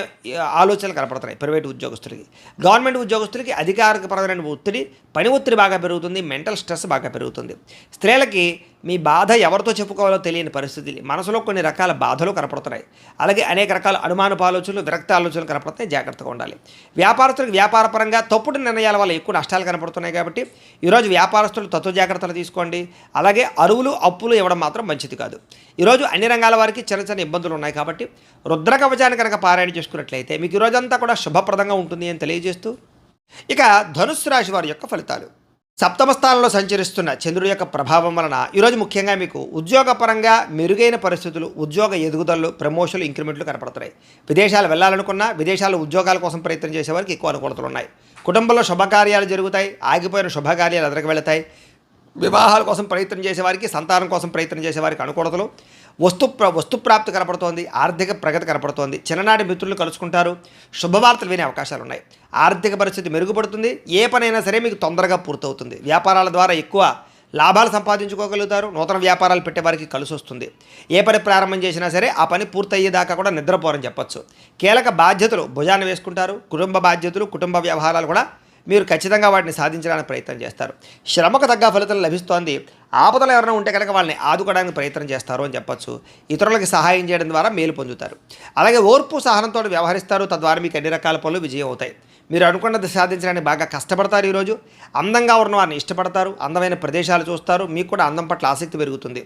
ఆలోచనలు కనపడుతున్నాయి. ప్రైవేటు ఉద్యోగస్తులకి, గవర్నమెంట్ ఉద్యోగస్తులకి అధికారికపరమైన ఒత్తిడి, పని ఒత్తిడి బాగా పెరుగుతుంది, మెంటల్ స్ట్రెస్ బాగా పెరుగుతుంది. స్త్రీలకి మీ బాధ ఎవరితో చెప్పుకోవాలో తెలియని పరిస్థితి, మనసులో కొన్ని రకాల బాధలు కనపడుతున్నాయి. అలాగే అనేక రకాల అనుమానపు ఆలోచనలు, విరక్త ఆలోచనలు కనపడుతున్నాయి. జాగ్రత్తగా ఉండాలి. వ్యాపారస్తులకు వ్యాపారపరంగా తప్పుడు నిర్ణయాల వల్ల ఎక్కువ నష్టాలు కనపడుతున్నాయి. కాబట్టి ఈరోజు వ్యాపారస్తులు తత్వ జాగ్రత్తలు తీసుకోండి. అలాగే అరువులు, అప్పులు ఇవ్వడం మాత్రం మంచిది కాదు. ఈరోజు అన్ని రంగాల వారికి చిన్న చిన్న ఇబ్బందులు ఉన్నాయి. కాబట్టి రుద్ర కవచాన్ని కనుక పారాయణ చేసుకున్నట్లయితే మీకు ఈరోజంతా కూడా శుభప్రదంగా ఉంటుంది అని తెలియజేస్తూ, ఇక ధనుస్సు రాశి వారి యొక్క ఫలితాలు. సప్తమ స్థానంలో సంచరిస్తున్న చంద్రుడి యొక్క ప్రభావం వలన ఈరోజు ముఖ్యంగా మీకు ఉద్యోగపరంగా మెరుగైన పరిస్థితులు, ఉద్యోగ ఎదుగుదలలు, ప్రమోషన్లు, ఇంక్రిమెంట్లు కనపడుతున్నాయి. విదేశాలు వెళ్ళాలనుకున్నా, విదేశాల్లో ఉద్యోగాల కోసం ప్రయత్నం చేసేవారికి ఎక్కువ అనుకూలతలు ఉన్నాయి. కుటుంబంలో శుభకార్యాలు జరుగుతాయి. ఆగిపోయిన శుభకార్యాలు ఎదురుకు వెళతాయి. వివాహాల కోసం ప్రయత్నం చేసేవారికి, సంతానం కోసం ప్రయత్నం చేసేవారికి అనుకూలతలు, వస్తుప్రాప్తి కనపడుతోంది. ఆర్థిక ప్రగతి కనపడుతోంది. చిన్ననాటి మిత్రులు కలుసుకుంటారు. శుభవార్తలు వినే అవకాశాలు ఉన్నాయి. ఆర్థిక పరిస్థితి మెరుగుపడుతుంది. ఏ పనైనా సరే మీకు తొందరగా పూర్తవుతుంది. వ్యాపారాల ద్వారా ఎక్కువ లాభాలు సంపాదించుకోగలుగుతారు. నూతన వ్యాపారాలు పెట్టేవారికి కలిసి వస్తుంది. ఏ పని ప్రారంభం చేసినా సరే ఆ పని పూర్తయ్యేదాకా కూడా నిద్రపోరని చెప్పొచ్చు. కీలక బాధ్యతలు భుజాన్ని వేసుకుంటారు. కుటుంబ బాధ్యతలు, కుటుంబ వ్యవహారాలు కూడా మీరు ఖచ్చితంగా వాటిని సాధించడానికి ప్రయత్నం చేస్తారు. శ్రమకు తగ్గ ఫలితం లభిస్తోంది. ఆపదలు ఎవరైనా ఉంటే కనుక వాళ్ళని ఆదుకోవడానికి ప్రయత్నం చేస్తారు అని చెప్పొచ్చు. ఇతరులకు సహాయం చేయడం ద్వారా మేలు పొందుతారు. అలాగే ఓర్పు, సహనంతో వ్యవహరిస్తారు. తద్వారా మీకు అన్ని రకాల పనులు విజయం అవుతాయి. మీరు అనుకున్నది సాధించడానికి బాగా కష్టపడతారు. ఈరోజు అందంగా ఉన్న వారిని ఇష్టపడతారు. అందమైన ప్రదేశాలు చూస్తారు. మీకు కూడా అందం పట్ల ఆసక్తి పెరుగుతుంది.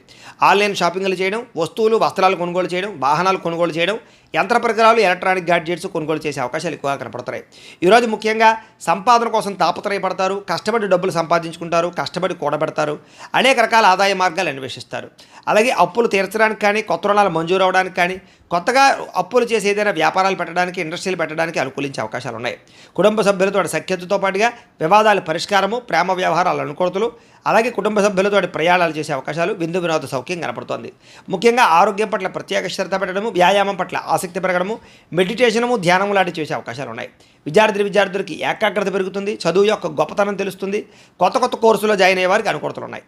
ఆన్లైన్ షాపింగ్లు చేయడం, వస్తువులు, వస్త్రాలు కొనుగోలు చేయడం, వాహనాలు కొనుగోలు చేయడం, యంత్ర పరికరాలు, ఎలక్ట్రానిక్ గ్యాడ్జెట్స్ కొనుగోలు చేసే అవకాశాలు ఎక్కువగా కనపడతాయి. ఈరోజు ముఖ్యంగా సంపాదన కోసం తాపత్రయపడతారు. కష్టపడి డబ్బులు సంపాదించుకుంటారు. కష్టపడి కూడబెడతారు. అనేక రకాల ఆదాయ మార్గాలు అన్వేషిస్తారు. అలాగే అప్పులు తీర్చడానికి కానీ, కొత్త రుణాలు మంజూరు అవడానికి కానీ, కొత్తగా అప్పులు చేసి ఏదైనా వ్యాపారాలు పెట్టడానికి, ఇండస్ట్రీలు పెట్టడానికి అనుకూలించే అవకాశాలు ఉన్నాయి. కుటుంబ సభ్యులతో సఖ్యతతో పాటుగా వివాదాల పరిష్కారము, ప్రేమ వ్యవహారాల అనుకూలతలు, అలాగే కుటుంబ సభ్యులతో ప్రయాణాలు చేసే అవకాశాలు, విందు వినోద సౌఖ్యం కనపడుతోంది. ముఖ్యంగా ఆరోగ్యం పట్ల ప్రత్యేక శ్రద్ధ పెట్టడము, వ్యాయామం పట్ల ఆసక్తి పెరగడము, మెడిటేషనము, ధ్యానము లాంటివి చేసే అవకాశాలు ఉన్నాయి. విద్యార్థులకి ఏకాగ్రత పెరుగుతుంది. చదువు యొక్క గొప్పతనం తెలుస్తుంది. కొత్త కోర్సులో జాయిన్ అయ్యే వారికి అనుకూలతలు ఉన్నాయి.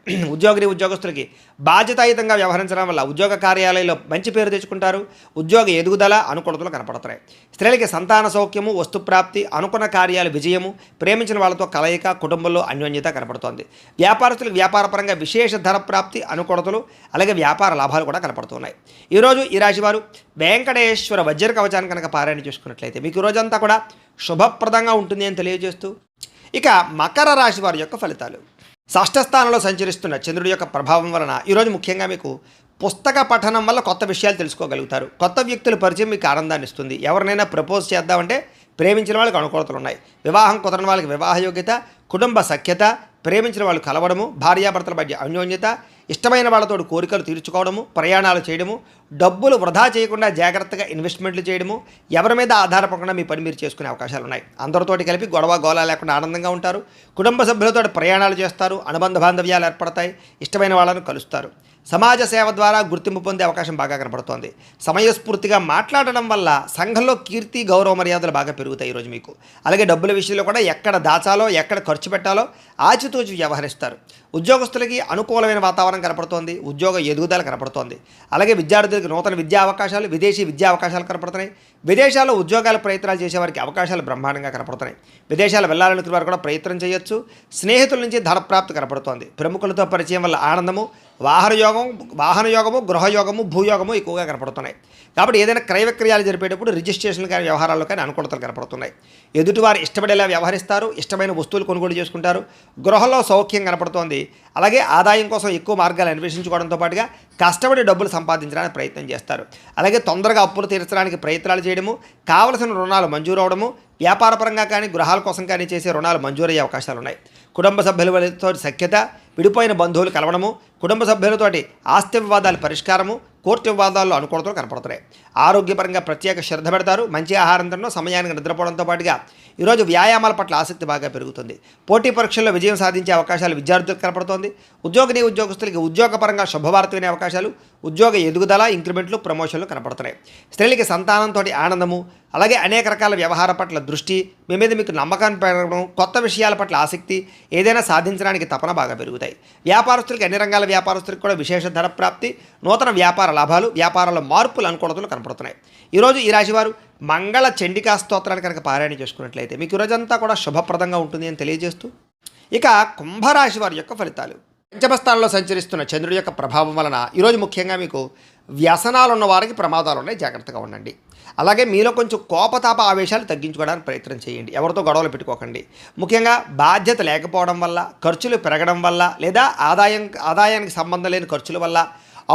ఉద్యోగస్తులకి బాధ్యతాయుతంగా వ్యవహరించడం వల్ల ఉద్యోగ కార్యాలయంలో మంచి పేరు తెచ్చుకుంటారు. ఉద్యోగ ఎదుగుదల, అనుకూలతలు కనపడుతున్నాయి. స్త్రీలకి సంతాన సౌఖ్యము, వస్తుప్రాప్తి, అనుకున్న కార్యాలు విజయము, ప్రేమించిన వాళ్ళతో కలయిక, కుటుంబంలో అన్యోన్యత కనపడుతోంది. వ్యాపారస్తులకు వ్యాపారపరంగా విశేష ధర ప్రాప్తి, అనుకూలతలు, అలాగే వ్యాపార లాభాలు కూడా కనపడుతున్నాయి. ఈరోజు ఈ రాశి వారు వెంకటేశ్వర వజ్ర కవచాన్ని కనుక పారాయణ చేసుకున్నట్లయితే మీకు రోజంతా కూడా శుభప్రదంగా ఉంటుంది అని తెలియజేస్తూ, ఇక మకర రాశి వారి యొక్క ఫలితాలు. షష్ఠ స్థానంలో సంచరిస్తున్న చంద్రుడి యొక్క ప్రభావం వలన ఈరోజు ముఖ్యంగా మీకు పుస్తక పఠనం వల్ల కొత్త విషయాలు తెలుసుకోగలుగుతారు. కొత్త వ్యక్తుల పరిచయం మీకు ఆనందాన్ని ఇస్తుంది. ఎవరినైనా ప్రపోజ్ చేద్దామంటే ప్రేమించిన వాళ్ళకి అనుకూలతలు ఉన్నాయి. వివాహం కుదరని వాళ్ళకి వివాహ యోగ్యత, కుటుంబ సఖ్యత, ప్రేమించిన వాళ్ళు కలవడము, భార్యాభర్తల మధ్య అన్యోన్యత, ఇష్టమైన వాళ్ళతో కోరికలు తీర్చుకోవడము, ప్రయాణాలు చేయడము, డబ్బులు వృధా చేయకుండా జాగ్రత్తగా ఇన్వెస్ట్మెంట్లు చేయడము, ఎవరి మీద ఆధారపడకుండా మీ పని మీరు చేసుకునే అవకాశాలు ఉన్నాయి. అందరితోటి కలిపి గొడవ గోళ లేకుండా ఆనందంగా ఉంటారు. కుటుంబ సభ్యులతో ప్రయాణాలు చేస్తారు. అనుబంధ బాంధవ్యాలు ఏర్పడతాయి. ఇష్టమైన వాళ్ళను కలుస్తారు. సమాజ సేవ ద్వారా గుర్తింపు పొందే అవకాశం బాగా కనపడుతోంది. సమయస్ఫూర్తిగా మాట్లాడడం వల్ల సంఘంలో కీర్తి, గౌరవ మర్యాదలు బాగా పెరుగుతాయి ఈరోజు మీకు. అలాగే డబ్బుల విషయంలో కూడా ఎక్కడ దాచాలో, ఎక్కడ ఖర్చు పెట్టాలో ఆచితూచి వ్యవహరిస్తారు. ఉద్యోగస్తులకి అనుకూలమైన వాతావరణం కనపడుతోంది. ఉద్యోగ ఎదుగుదల కనపడుతోంది. అలాగే విద్యార్థులకి నూతన విద్యా అవకాశాలు, విదేశీ విద్యా అవకాశాలు కనపడుతున్నాయి. విదేశాల్లో ఉద్యోగాల ప్రయత్నాలు చేసేవారికి అవకాశాలు బ్రహ్మాండంగా కనపడుతున్నాయి. విదేశాలు వెళ్ళాలనుకునే వారు కూడా ప్రయత్నం చేయొచ్చు. స్నేహితుల నుంచి ధనప్రాప్తి కనపడుతోంది. ప్రముఖులతో పరిచయం వల్ల ఆనందము, వాహన యోగము, గృహయోగము, భూయోగము ఎక్కువగా కనపడుతున్నాయి. కాబట్టి ఏదైనా క్రయ విక్రయాలు జరిపేటప్పుడు రిజిస్ట్రేషన్ కానీ వ్యవహారాల్లో కానీ అనుకూలతలు కనపడుతున్నాయి. ఎదుటివారు ఇష్టపడేలా వ్యవహరిస్తారు. ఇష్టమైన వస్తువులు కొనుగోలు చేసుకుంటారు. గృహంలో సౌఖ్యం కనపడుతోంది. అలాగే ఆదాయం కోసం ఎక్కువ మార్గాలు అన్వేషించుకోవడంతో పాటుగా కష్టపడి డబ్బులు సంపాదించడానికి ప్రయత్నం చేస్తారు. అలాగే తొందరగా అప్పులు తీర్చడానికి ప్రయత్నాలు చేయడము, కావలసిన రుణాలు మంజూరు అవడము, వ్యాపారపరంగా కానీ గృహాల కోసం కానీ చేసే రుణాలు మంజూరయ్యే అవకాశాలు ఉన్నాయి. కుటుంబ సభ్యులతో సఖ్యత, విడిపోయిన బంధువులు కలవడము, కుటుంబ సభ్యులతోటి ఆస్తి వివాదాల పరిష్కారము, కోర్టు వివాదాల్లో అనుకూలతలు కనపడుతున్నాయి. ఆరోగ్యపరంగా ప్రత్యేక శ్రద్ధ పెడతారు. మంచి ఆహారం తినడం, సమయానికి నిద్రపోవడంతో పాటుగా ఈరోజు వ్యాయామాల పట్ల ఆసక్తి బాగా పెరుగుతుంది. పోటీ పరీక్షల్లో విజయం సాధించే అవకాశాలు విద్యార్థులకు కనపడుతోంది. ఉద్యోగస్తులకి ఉద్యోగపరంగా శుభవార్త వినే అవకాశాలు, ఉద్యోగ ఎదుగుదల, ఇంక్రిమెంట్లు, ప్రమోషన్లు కనపడుతున్నాయి. స్త్రీలకి సంతానంతో ఆనందము, అలాగే అనేక రకాల వ్యవహార పట్ల దృష్టి, మీ మీద మీకు నమ్మకాన్ని పెరగడం, కొత్త విషయాల పట్ల ఆసక్తి, ఏదైనా సాధించడానికి తపన బాగా పెరుగుతాయి. వ్యాపారస్తులకి అన్ని రంగాల వ్యాపారస్తులకు కూడా విశేష ధన ప్రాప్తి, నూతన వ్యాపార లాభాలు, వ్యాపారాల మార్పులు, అనుకూలతలు కనపడుతున్నాయి. ఈరోజు ఈ రాశివారు మంగళ చండికా స్తోత్రాన్ని కనుక పారాయణ చేసుకున్నట్లయితే మీకు ఈరోజంతా కూడా శుభప్రదంగా ఉంటుంది అని తెలియజేస్తూ, ఇక కుంభరాశి వారి యొక్క ఫలితాలు. పంచమస్థానంలో సంచరిస్తున్న చంద్రుడి యొక్క ప్రభావం వలన ఈరోజు ముఖ్యంగా మీకు వ్యసనాలు ఉన్న వారికి ప్రమాదాలు ఉన్నాయి, జాగ్రత్తగా ఉండండి. అలాగే మీలో కొంచెం కోపతాప ఆవేశాలు తగ్గించుకోవడానికి ప్రయత్నం చేయండి. ఎవరితో గొడవలు పెట్టుకోకండి. ముఖ్యంగా బాధ్యత లేకపోవడం వల్ల, ఖర్చులు పెరగడం వల్ల, లేదా ఆదాయానికి సంబంధం లేని ఖర్చుల వల్ల,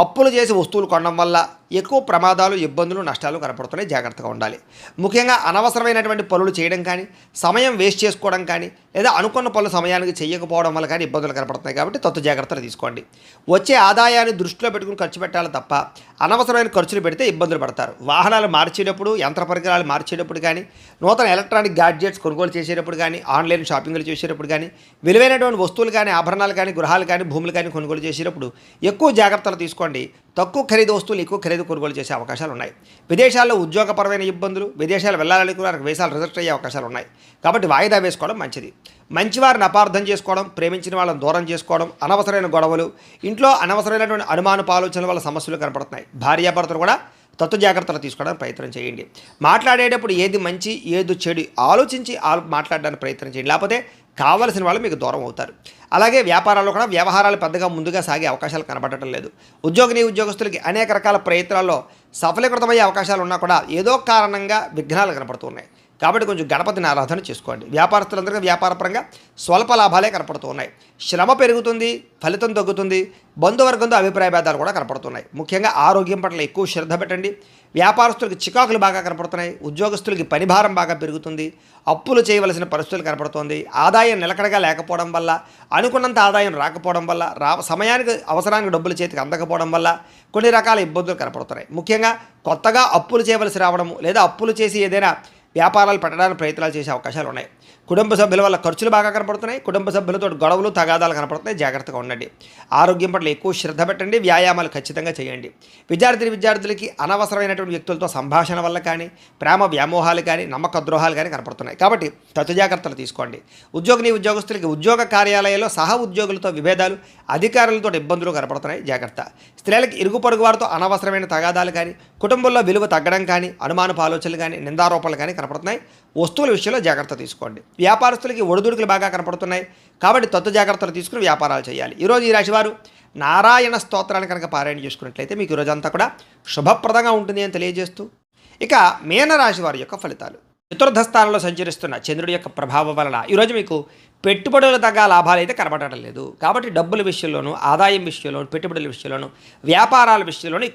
అప్పులు చేసి వస్తువులు కొనడం వల్ల ఎక్కువ ప్రమాదాలు, ఇబ్బందులు, నష్టాలు కనపడుతున్నాయి, జాగ్రత్తగా ఉండాలి. ముఖ్యంగా అనవసరమైనటువంటి పనులు చేయడం కానీ, సమయం వేస్ట్ చేసుకోవడం కానీ, లేదా అనుకున్న పనులు సమయానికి చేయకపోవడం వల్ల కానీ ఇబ్బందులు కనపడుతున్నాయి. కాబట్టి తత్తు జాగ్రత్తలు తీసుకోండి. వచ్చే ఆదాయాన్ని దృష్టిలో పెట్టుకుని ఖర్చు పెట్టాలి తప్ప అనవసరమైన ఖర్చులు పెడితే ఇబ్బందులు పడతారు. వాహనాలు మార్చేటప్పుడు, యంత్ర పరికరాలు మార్చేటప్పుడు కానీ, నూతన ఎలక్ట్రానిక్ గాడ్జెట్స్ కొనుగోలు చేసేటప్పుడు కానీ, ఆన్లైన్ షాపింగ్లు చేసేటప్పుడు కానీ, విలువైనటువంటి వస్తువులు కానీ, ఆభరణాలు కానీ, గృహాలు కానీ, భూములు కానీ కొనుగోలు చేసేటప్పుడు ఎక్కువ జాగ్రత్తలు తీసుకోండి. తక్కువ ఖరీదు వస్తువులు ఎక్కువ ఖరీదు కొనుగోలు చేసే అవకాశాలు ఉన్నాయి. విదేశాల్లో ఉద్యోగపరమైన ఇబ్బందులు, విదేశాలు వెళ్ళాలనుకున్న వీసాలు రిజెక్ట్ అయ్యే అవకాశాలు ఉన్నాయి. కాబట్టి వాయిదా వేసుకోవడం మంచిది. మంచివారిని అపార్థం చేసుకోవడం, ప్రేమించిన వాళ్ళని దూరం చేసుకోవడం, అనవసరమైన గొడవలు, ఇంట్లో అనవసరమైనటువంటి అనుమానపు ఆలోచనల వల్ల సమస్యలు కనపడుతున్నాయి. భార్యాభర్తలు కూడా తత్వ జాగ్రత్తలు తీసుకోవడానికి ప్రయత్నం చేయండి. మాట్లాడేటప్పుడు ఏది మంచి ఏది చెడు ఆలోచించి మాట్లాడడానికి ప్రయత్నం చేయండి. లేకపోతే కావలసిన వాళ్ళు మీకు దూరం అవుతారు. అలాగే వ్యాపారాల్లో కూడా వ్యవహారాలు పెద్దగా ముందుగా సాగే అవకాశాలు కనబడటం లేదు. ఉద్యోగస్తులకి అనేక రకాల ప్రయత్నాల్లో సఫలీకృతమయ్యే అవకాశాలు ఉన్నా కూడా ఏదో కారణంగా విఘ్నాలు కనపడుతున్నాయి. కాబట్టి కొంచెం గణపతిని ఆరాధన చేసుకోండి. వ్యాపారస్తులందరికీ వ్యాపారపరంగా స్వల్ప లాభాలే కనపడుతూ ఉన్నాయి. శ్రమ పెరుగుతుంది, ఫలితం తగ్గుతుంది. బంధువర్గంతో అభిప్రాయ భేదాలు కూడా కనపడుతున్నాయి. ముఖ్యంగా ఆరోగ్యం పట్ల ఎక్కువ శ్రద్ధ పెట్టండి. వ్యాపారస్తులకి చికాకులు బాగా కనపడుతున్నాయి. ఉద్యోగస్తులకి పనిభారం బాగా పెరుగుతుంది. అప్పులు చేయవలసిన పరిస్థితులు కనపడుతోంది. ఆదాయం నిలకడగా లేకపోవడం వల్ల, అనుకున్నంత ఆదాయం రాకపోవడం వల్ల, సమయానికి అవసరానికి డబ్బులు చేతికి అందకపోవడం వల్ల కొన్ని రకాల ఇబ్బందులు కనపడుతున్నాయి. ముఖ్యంగా కొత్తగా అప్పులు చేయవలసి రావడము, లేదా అప్పులు చేసి ఏదైనా వ్యాపారాలు పెట్టడానికి ప్రయత్నాలు చేసే అవకాశాలు ఉన్నాయి. కుటుంబ సభ్యుల వల్ల ఖర్చులు బాగా కనపడుతున్నాయి. కుటుంబ సభ్యులతో గొడవలు, తగాదాలు కనపడుతున్నాయి, జాగ్రత్తగా ఉండండి. ఆరోగ్యం పట్ల ఎక్కువ శ్రద్ధ పెట్టండి. వ్యాయామాలు ఖచ్చితంగా చేయండి. విద్యార్థులకి అనవసరమైనటువంటి వ్యక్తులతో సంభాషణ వల్ల కానీ, ప్రేమ వ్యామోహాలు కానీ, నమ్మక ద్రోహాలు కానీ కనపడుతున్నాయి. కాబట్టి తత్తు జాగ్రత్తలు తీసుకోండి. ఉద్యోగస్తులకి ఉద్యోగ కార్యాలయాల్లో సహ ఉద్యోగులతో విభేదాలు, అధికారులతో ఇబ్బందులు కనపడుతున్నాయి, జాగ్రత్త. స్త్రీలకి ఇరుగు పొరుగు వారితో అనవసరమైన తగాదాలు కానీ, కుటుంబంలో విలువ తగ్గడం కానీ, అనుమానపు ఆలోచనలు కానీ, నిందారోపణలు కానీ కనపడుతున్నాయి. వస్తువుల విషయంలో జాగ్రత్త తీసుకోండి. వ్యాపారస్తులకి ఒడిదుడుకులు బాగా కనపడుతున్నాయి. కాబట్టి తత్వ జాగ్రత్తలు తీసుకుని వ్యాపారాలు చేయాలి. ఈరోజు ఈ రాశివారు నారాయణ స్తోత్రాన్ని కనుక పారాయణ చేసుకున్నట్లయితే మీకు ఈరోజంతా కూడా శుభప్రదంగా ఉంటుంది అని తెలియజేస్తూ, ఇక మీనరాశి వారి యొక్క ఫలితాలు. చతుర్థ స్థానంలో సంచరిస్తున్న చంద్రుడి యొక్క ప్రభావం వలన ఈరోజు మీకు పెట్టుబడుల తగ్గ లాభాలు అయితే కనబడటం లేదు. కాబట్టి డబ్బుల విషయంలోనూ, ఆదాయం విషయంలోనూ, పెట్టుబడుల విషయంలోనూ, వ్యాపారాల విషయంలోనూ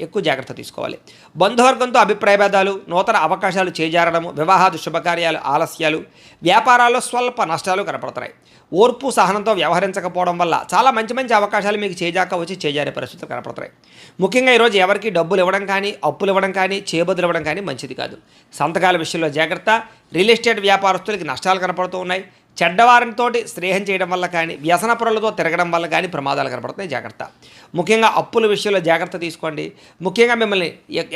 ఎక్కువ జాగ్రత్త తీసుకోవాలి. బంధువర్గంతో అభిప్రాయ భేదాలు, నూతన అవకాశాలు చేజారడము, వివాహాది శుభకార్యాలు ఆలస్యాలు, వ్యాపారాల్లో స్వల్ప నష్టాలు కనపడుతున్నాయి. ఓర్పు సహనంతో వ్యవహరించకపోవడం వల్ల చాలా మంచి అవకాశాలు మీకు చేజారే పరిస్థితులు కనపడుతున్నాయి. ముఖ్యంగా ఈరోజు ఎవరికి డబ్బులు ఇవ్వడం కానీ, అప్పులు ఇవ్వడం కానీ, చేబదులు ఇవ్వడం కానీ మంచిది కాదు. సంతకాల విషయంలో జాగ్రత్త. రియల్ ఎస్టేట్ వ్యాపారస్తులకి నష్టాలు కనపడుతూ ఉన్నాయి. చెడ్డవారితో స్నేహం చేయడం వల్ల కానీ, వ్యసనపరులతో తిరగడం వల్ల కానీ ప్రమాదాలు కనపడుతున్నాయి, జాగ్రత్త. ముఖ్యంగా అప్పుల విషయంలో జాగ్రత్త తీసుకోండి. ముఖ్యంగా మిమ్మల్ని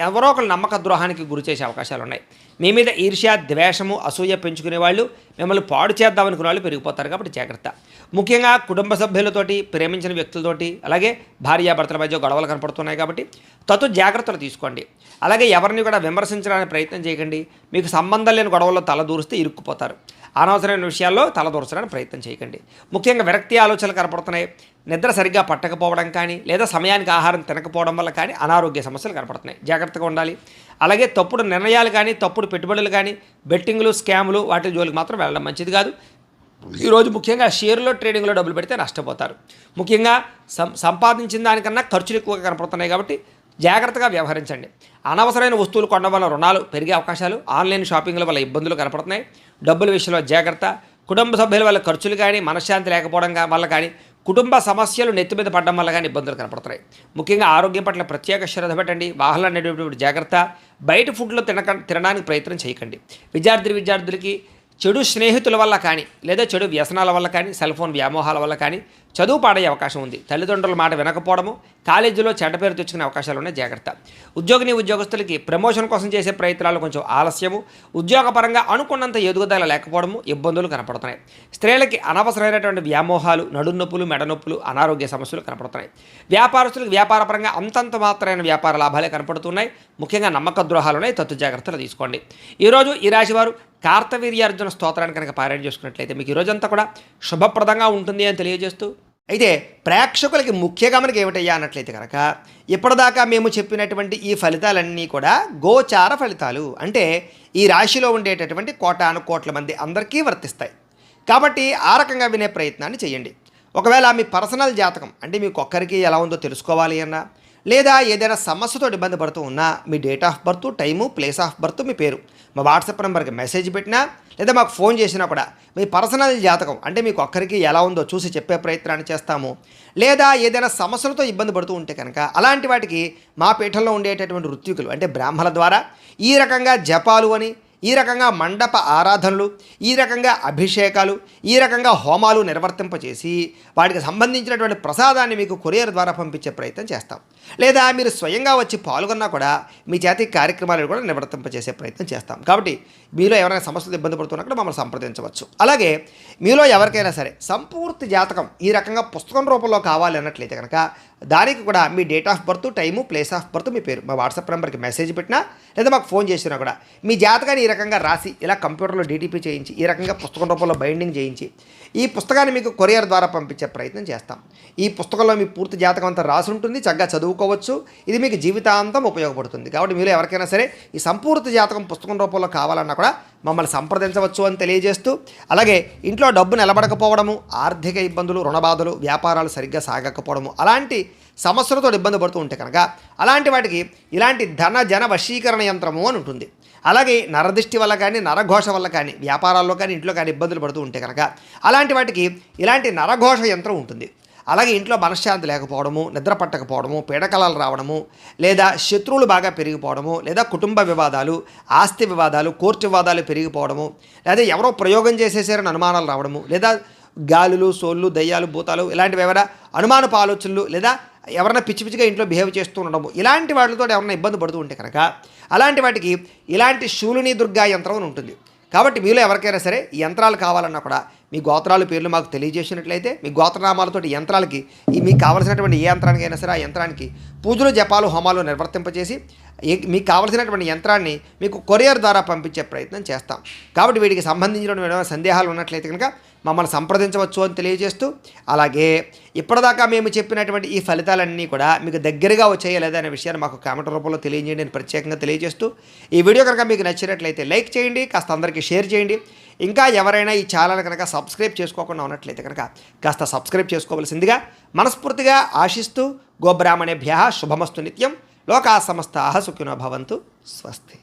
ఎవరో ఒకరు నమ్మక ద్రోహానికి గురి చేసే అవకాశాలు ఉన్నాయి. మీ మీద ఈర్ష్య, ద్వేషము, అసూయ పెంచుకునే వాళ్ళు, మిమ్మల్ని పాడు చేద్దామనుకునే వాళ్ళు పెరిగిపోతారు. కాబట్టి జాగ్రత్త. ముఖ్యంగా కుటుంబ సభ్యులతోటి, ప్రేమించిన వ్యక్తులతోటి, అలాగే భార్యాభర్తల మధ్య గొడవలు కనపడుతున్నాయి కాబట్టి జాగ్రత్తలు తీసుకోండి. అలాగే ఎవరిని కూడా విమర్శించడానికి ప్రయత్నం చేయకండి. మీకు సంబంధం లేని గొడవల్లో తలదూరిస్తే ఇరుక్కుపోతారు. అనవసరమైన విషయాల్లో తలదూర్చడానికి ప్రయత్నం చేయకండి. ముఖ్యంగా విరక్తి ఆలోచనలు కనపడుతున్నాయి. నిద్ర సరిగ్గా పట్టకపోవడం కానీ, లేదా సమయానికి ఆహారం తినకపోవడం వల్ల కానీ అనారోగ్య సమస్యలు కనపడుతున్నాయి. జాగ్రత్తగా ఉండాలి. అలాగే తప్పుడు నిర్ణయాలు కానీ, తప్పుడు పెట్టుబడులు కానీ, బెట్టింగ్లు, స్కాములు వాటి జోలికి మాత్రం వెళ్ళడం మంచిది కాదు. ఈరోజు ముఖ్యంగా షేర్లో, ట్రేడింగ్లో డబ్బులు పెడితే నష్టపోతారు. ముఖ్యంగా సంపాదించిన దానికన్నా ఖర్చులు ఎక్కువగా కనపడుతున్నాయి కాబట్టి జాగ్రత్తగా వ్యవహరించండి. అనవసరమైన వస్తువులు కొనడం వల్ల రుణాలు పెరిగే అవకాశాలు, ఆన్లైన్ షాపింగ్ల వల్ల ఇబ్బందులు కనపడుతున్నాయి. డబ్బుల విషయంలో జాగ్రత్త. కుటుంబ సభ్యుల వల్ల ఖర్చులు కానీ, మనశ్శాంతి లేకపోవడం వల్ల కానీ, కుటుంబ సమస్యలు నెత్తి మీద పడడం వల్ల కానీ ఇబ్బందులు కనపడుతున్నాయి. ముఖ్యంగా ఆరోగ్యం పట్ల ప్రత్యేక శ్రద్ధ పెట్టండి. వాహనాలు నడిపేటప్పుడు జాగ్రత్త. బయట ఫుడ్లో తినడానికి ప్రయత్నం చేయకండి. విద్యార్థులకి చెడు స్నేహితుల వల్ల కానీ, లేదా చెడు వ్యసనాల వల్ల కానీ, సెల్ ఫోన్ వ్యామోహాల వల్ల కానీ చదువు పాడయ్యే అవకాశం ఉంది. తల్లిదండ్రుల మాట వినకపోవడము, కాలేజీలో చెడ్డ పేరు తెచ్చుకునే అవకాశాలు ఉన్నాయి. జాగ్రత్త. ఉద్యోగస్తులకి ప్రమోషన్ కోసం చేసే ప్రయత్నాలు కొంచెం ఆలస్యము, ఉద్యోగపరంగా అనుకున్నంత ఎదుగుదల లేకపోవడము, ఇబ్బందులు కనపడుతున్నాయి. స్త్రీలకి అనవసరమైనటువంటి వ్యామోహాలు, నడునొప్పులు, మెడనొప్పులు, అనారోగ్య సమస్యలు కనపడుతున్నాయి. వ్యాపారస్తులకు వ్యాపారపరంగా అంతంత మాత్రమైన వ్యాపార లాభాలే కనపడుతున్నాయి. ముఖ్యంగా నమ్మక ద్రోహాలు ఉన్నాయి. జాగ్రత్తలు తీసుకోండి. ఈరోజు ఈ రాశివారు కార్తవీర్యార్జున స్తోత్రాన్ని కనుక పారాయణ చేసుకున్నట్లయితే మీకు ఈ రోజంతా కూడా శుభప్రదంగా ఉంటుంది అని తెలియజేస్తూ, అయితే ప్రేక్షకులకి ముఖ్య గమనిక ఏమిటయ్యా అన్నట్లయితే కనుక ఇప్పటిదాకా మేము చెప్పినటువంటి ఈ ఫలితాలన్నీ కూడా గోచార ఫలితాలు. అంటే ఈ రాశిలో ఉండేటటువంటి కోటాను మంది అందరికీ వర్తిస్తాయి. కాబట్టి ఆ రకంగా వినే ప్రయత్నాన్ని చేయండి. ఒకవేళ మీ పర్సనల్ జాతకం అంటే మీకు ఒక్కరికి ఎలా ఉందో తెలుసుకోవాలి అన్నా, లేదా ఏదైనా సమస్యతో ఇబ్బంది పడుతూ ఉన్నా మీ date of birth, time, place of birth, మీ పేరు మా వాట్సాప్ నెంబర్కి మెసేజ్ పెట్టినా, లేదా మాకు ఫోన్ చేసినా కూడా మీ పర్సనల్ జాతకం అంటే మీకు ఒక్కరికి ఎలా ఉందో చూసి చెప్పే ప్రయత్నాన్ని చేస్తాము. లేదా ఏదైనా సమస్యలతో ఇబ్బంది పడుతూ ఉంటే కనుక అలాంటి వాటికి మా పీఠంలో ఉండేటటువంటి ఋత్వికులు అంటే బ్రాహ్మణుల ద్వారా ఈ రకంగా జపాలు అని, ఈ రకంగా మండప ఆరాధనలు, ఈ రకంగా అభిషేకాలు, ఈ రకంగా హోమాలు నిర్వర్తింపచేసి వాటికి సంబంధించినటువంటి ప్రసాదాన్ని మీకు కొరియర్ ద్వారా పంపించే ప్రయత్నం చేస్తాం. లేదా మీరు స్వయంగా వచ్చి పాల్గొన్నా కూడా మీ చేతి కార్యక్రమాలను కూడా నిర్వర్తింపచేసే ప్రయత్నం చేస్తాం. కాబట్టి మీలో ఎవరైనా సమస్యలు ఇబ్బంది పడుతున్నప్పుడు మమ్మల్ని సంప్రదించవచ్చు. అలాగే మీలో ఎవరికైనా సరే సంపూర్తి జాతకం ఈ రకంగా పుస్తకం రూపంలో కావాలి అన్నట్లయితే కనుక దానికి కూడా మీ date of birth, time, place of birth, మీ పేరు మా వాట్సాప్ నెంబర్కి మెసేజ్ పెట్టినా, లేదా మాకు ఫోన్ చేసినా కూడా మీ జాతకాన్ని ఈ రకంగా రాసి ఇలా కంప్యూటర్లో డీటీపీ చేయించి ఈ రకంగా పుస్తకం రూపంలో బైండింగ్ చేయించి ఈ పుస్తకాన్ని మీకు కొరియర్ ద్వారా పంపించే ప్రయత్నం చేస్తాం. ఈ పుస్తకంలో మీ పూర్తి జాతకం అంతా రాసి ఉంటుంది. చక్కగా చదువుకోవచ్చు. ఇది మీకు జీవితాంతం ఉపయోగపడుతుంది. కాబట్టి మీరు ఎవరికైనా సరే ఈ సంపూర్తి జాతకం పుస్తకం రూపంలో కావాలన్నా కూడా మమ్మల్ని సంప్రదించవచ్చు అని తెలియజేస్తూ, అలాగే ఇంట్లో డబ్బు నిలబడకపోవడము, ఆర్థిక ఇబ్బందులు, రుణబాధలు, వ్యాపారాలు సరిగ్గా సాగకపోవడము, అలాంటి సమస్యలతో ఇబ్బంది పడుతూ ఉంటే కనుక అలాంటి వాటికి ఇలాంటి జన వశీకరణ యంత్రము అని ఉంటుంది. అలాగే నరదృష్టి వల్ల కానీ, నరఘోష వల్ల కానీ, వ్యాపారాల్లో కానీ, ఇంట్లో కానీ ఇబ్బందులు పడుతూ ఉంటే కనుక అలాంటి వాటికి ఇలాంటి నరఘోష యంత్రం ఉంటుంది. అలాగే ఇంట్లో మనశ్శాంతి లేకపోవడము, నిద్ర పట్టకపోవడము, పీడకలాలు రావడము, లేదా శత్రువులు బాగా పెరిగిపోవడము, లేదా కుటుంబ వివాదాలు, ఆస్తి వివాదాలు, కోర్టు వివాదాలు పెరిగిపోవడము, లేదా ఎవరో ప్రయోగం చేసేసారని అనుమానాలు రావడము, లేదా గాలులు, సోళ్ళు, దయ్యాలు, భూతాలు ఇలాంటివి ఎవరైనా అనుమానపు ఆలోచనలు, లేదా ఎవరైనా పిచ్చిగా ఇంట్లో బిహేవ్ చేస్తూ ఉండడము, ఇలాంటి వాటితో ఎవరైనా ఇబ్బంది పడుతూ ఉంటే కనుక అలాంటి వాటికి ఇలాంటి శూలిని దుర్గా యంత్రం అని ఉంటుంది. కాబట్టి మీలో ఎవరికైనా సరే ఈ యంత్రాలు కావాలన్నా కూడా మీ గోత్రాల పేర్లు మాకు తెలియజేసినట్లయితే మీ గోత్రనామాలతోటి యంత్రాలకి మీకు కావలసినటువంటి ఏ యంత్రానికైనా సరే ఆ యంత్రానికి పూజలు, జపాలు, హోమాలు నిర్వర్తింపజేసి మీకు కావలసినటువంటి యంత్రాన్ని మీకు కొరియర్ ద్వారా పంపించే ప్రయత్నం చేస్తాం. కాబట్టి వీటికి సంబంధించిన సందేహాలు ఉన్నట్లయితే కనుక మమ్మల్ని సంప్రదించవచ్చు అని తెలియజేస్తూ, అలాగే ఇప్పటిదాకా మేము చెప్పినటువంటి ఈ ఫలితాలన్నీ కూడా మీకు దగ్గరగా వచ్చాయా లేదా అనే విషయాన్ని మాకు కామెంట్ రూపంలో తెలియజేయండి అని ప్రత్యేకంగా తెలియజేస్తూ, ఈ వీడియో కనుక మీకు నచ్చినట్లయితే లైక్ చేయండి, కాస్త అందరికీ షేర్ చేయండి. ఇంకా ఎవరైనా ఈ ఛానల్ కనుక సబ్స్క్రైబ్ చేసుకోకుండా ఉన్నట్లయితే కనుక కాస్త సబ్స్క్రైబ్ చేసుకోవాల్సిందిగా మనస్ఫూర్తిగా ఆశిస్తూ, గోబ్రాహ్మణేభ్యః శుభమస్తు నిత్యం. లోకా సమస్తాః సుఖినో భవంతు. స్వస్తి.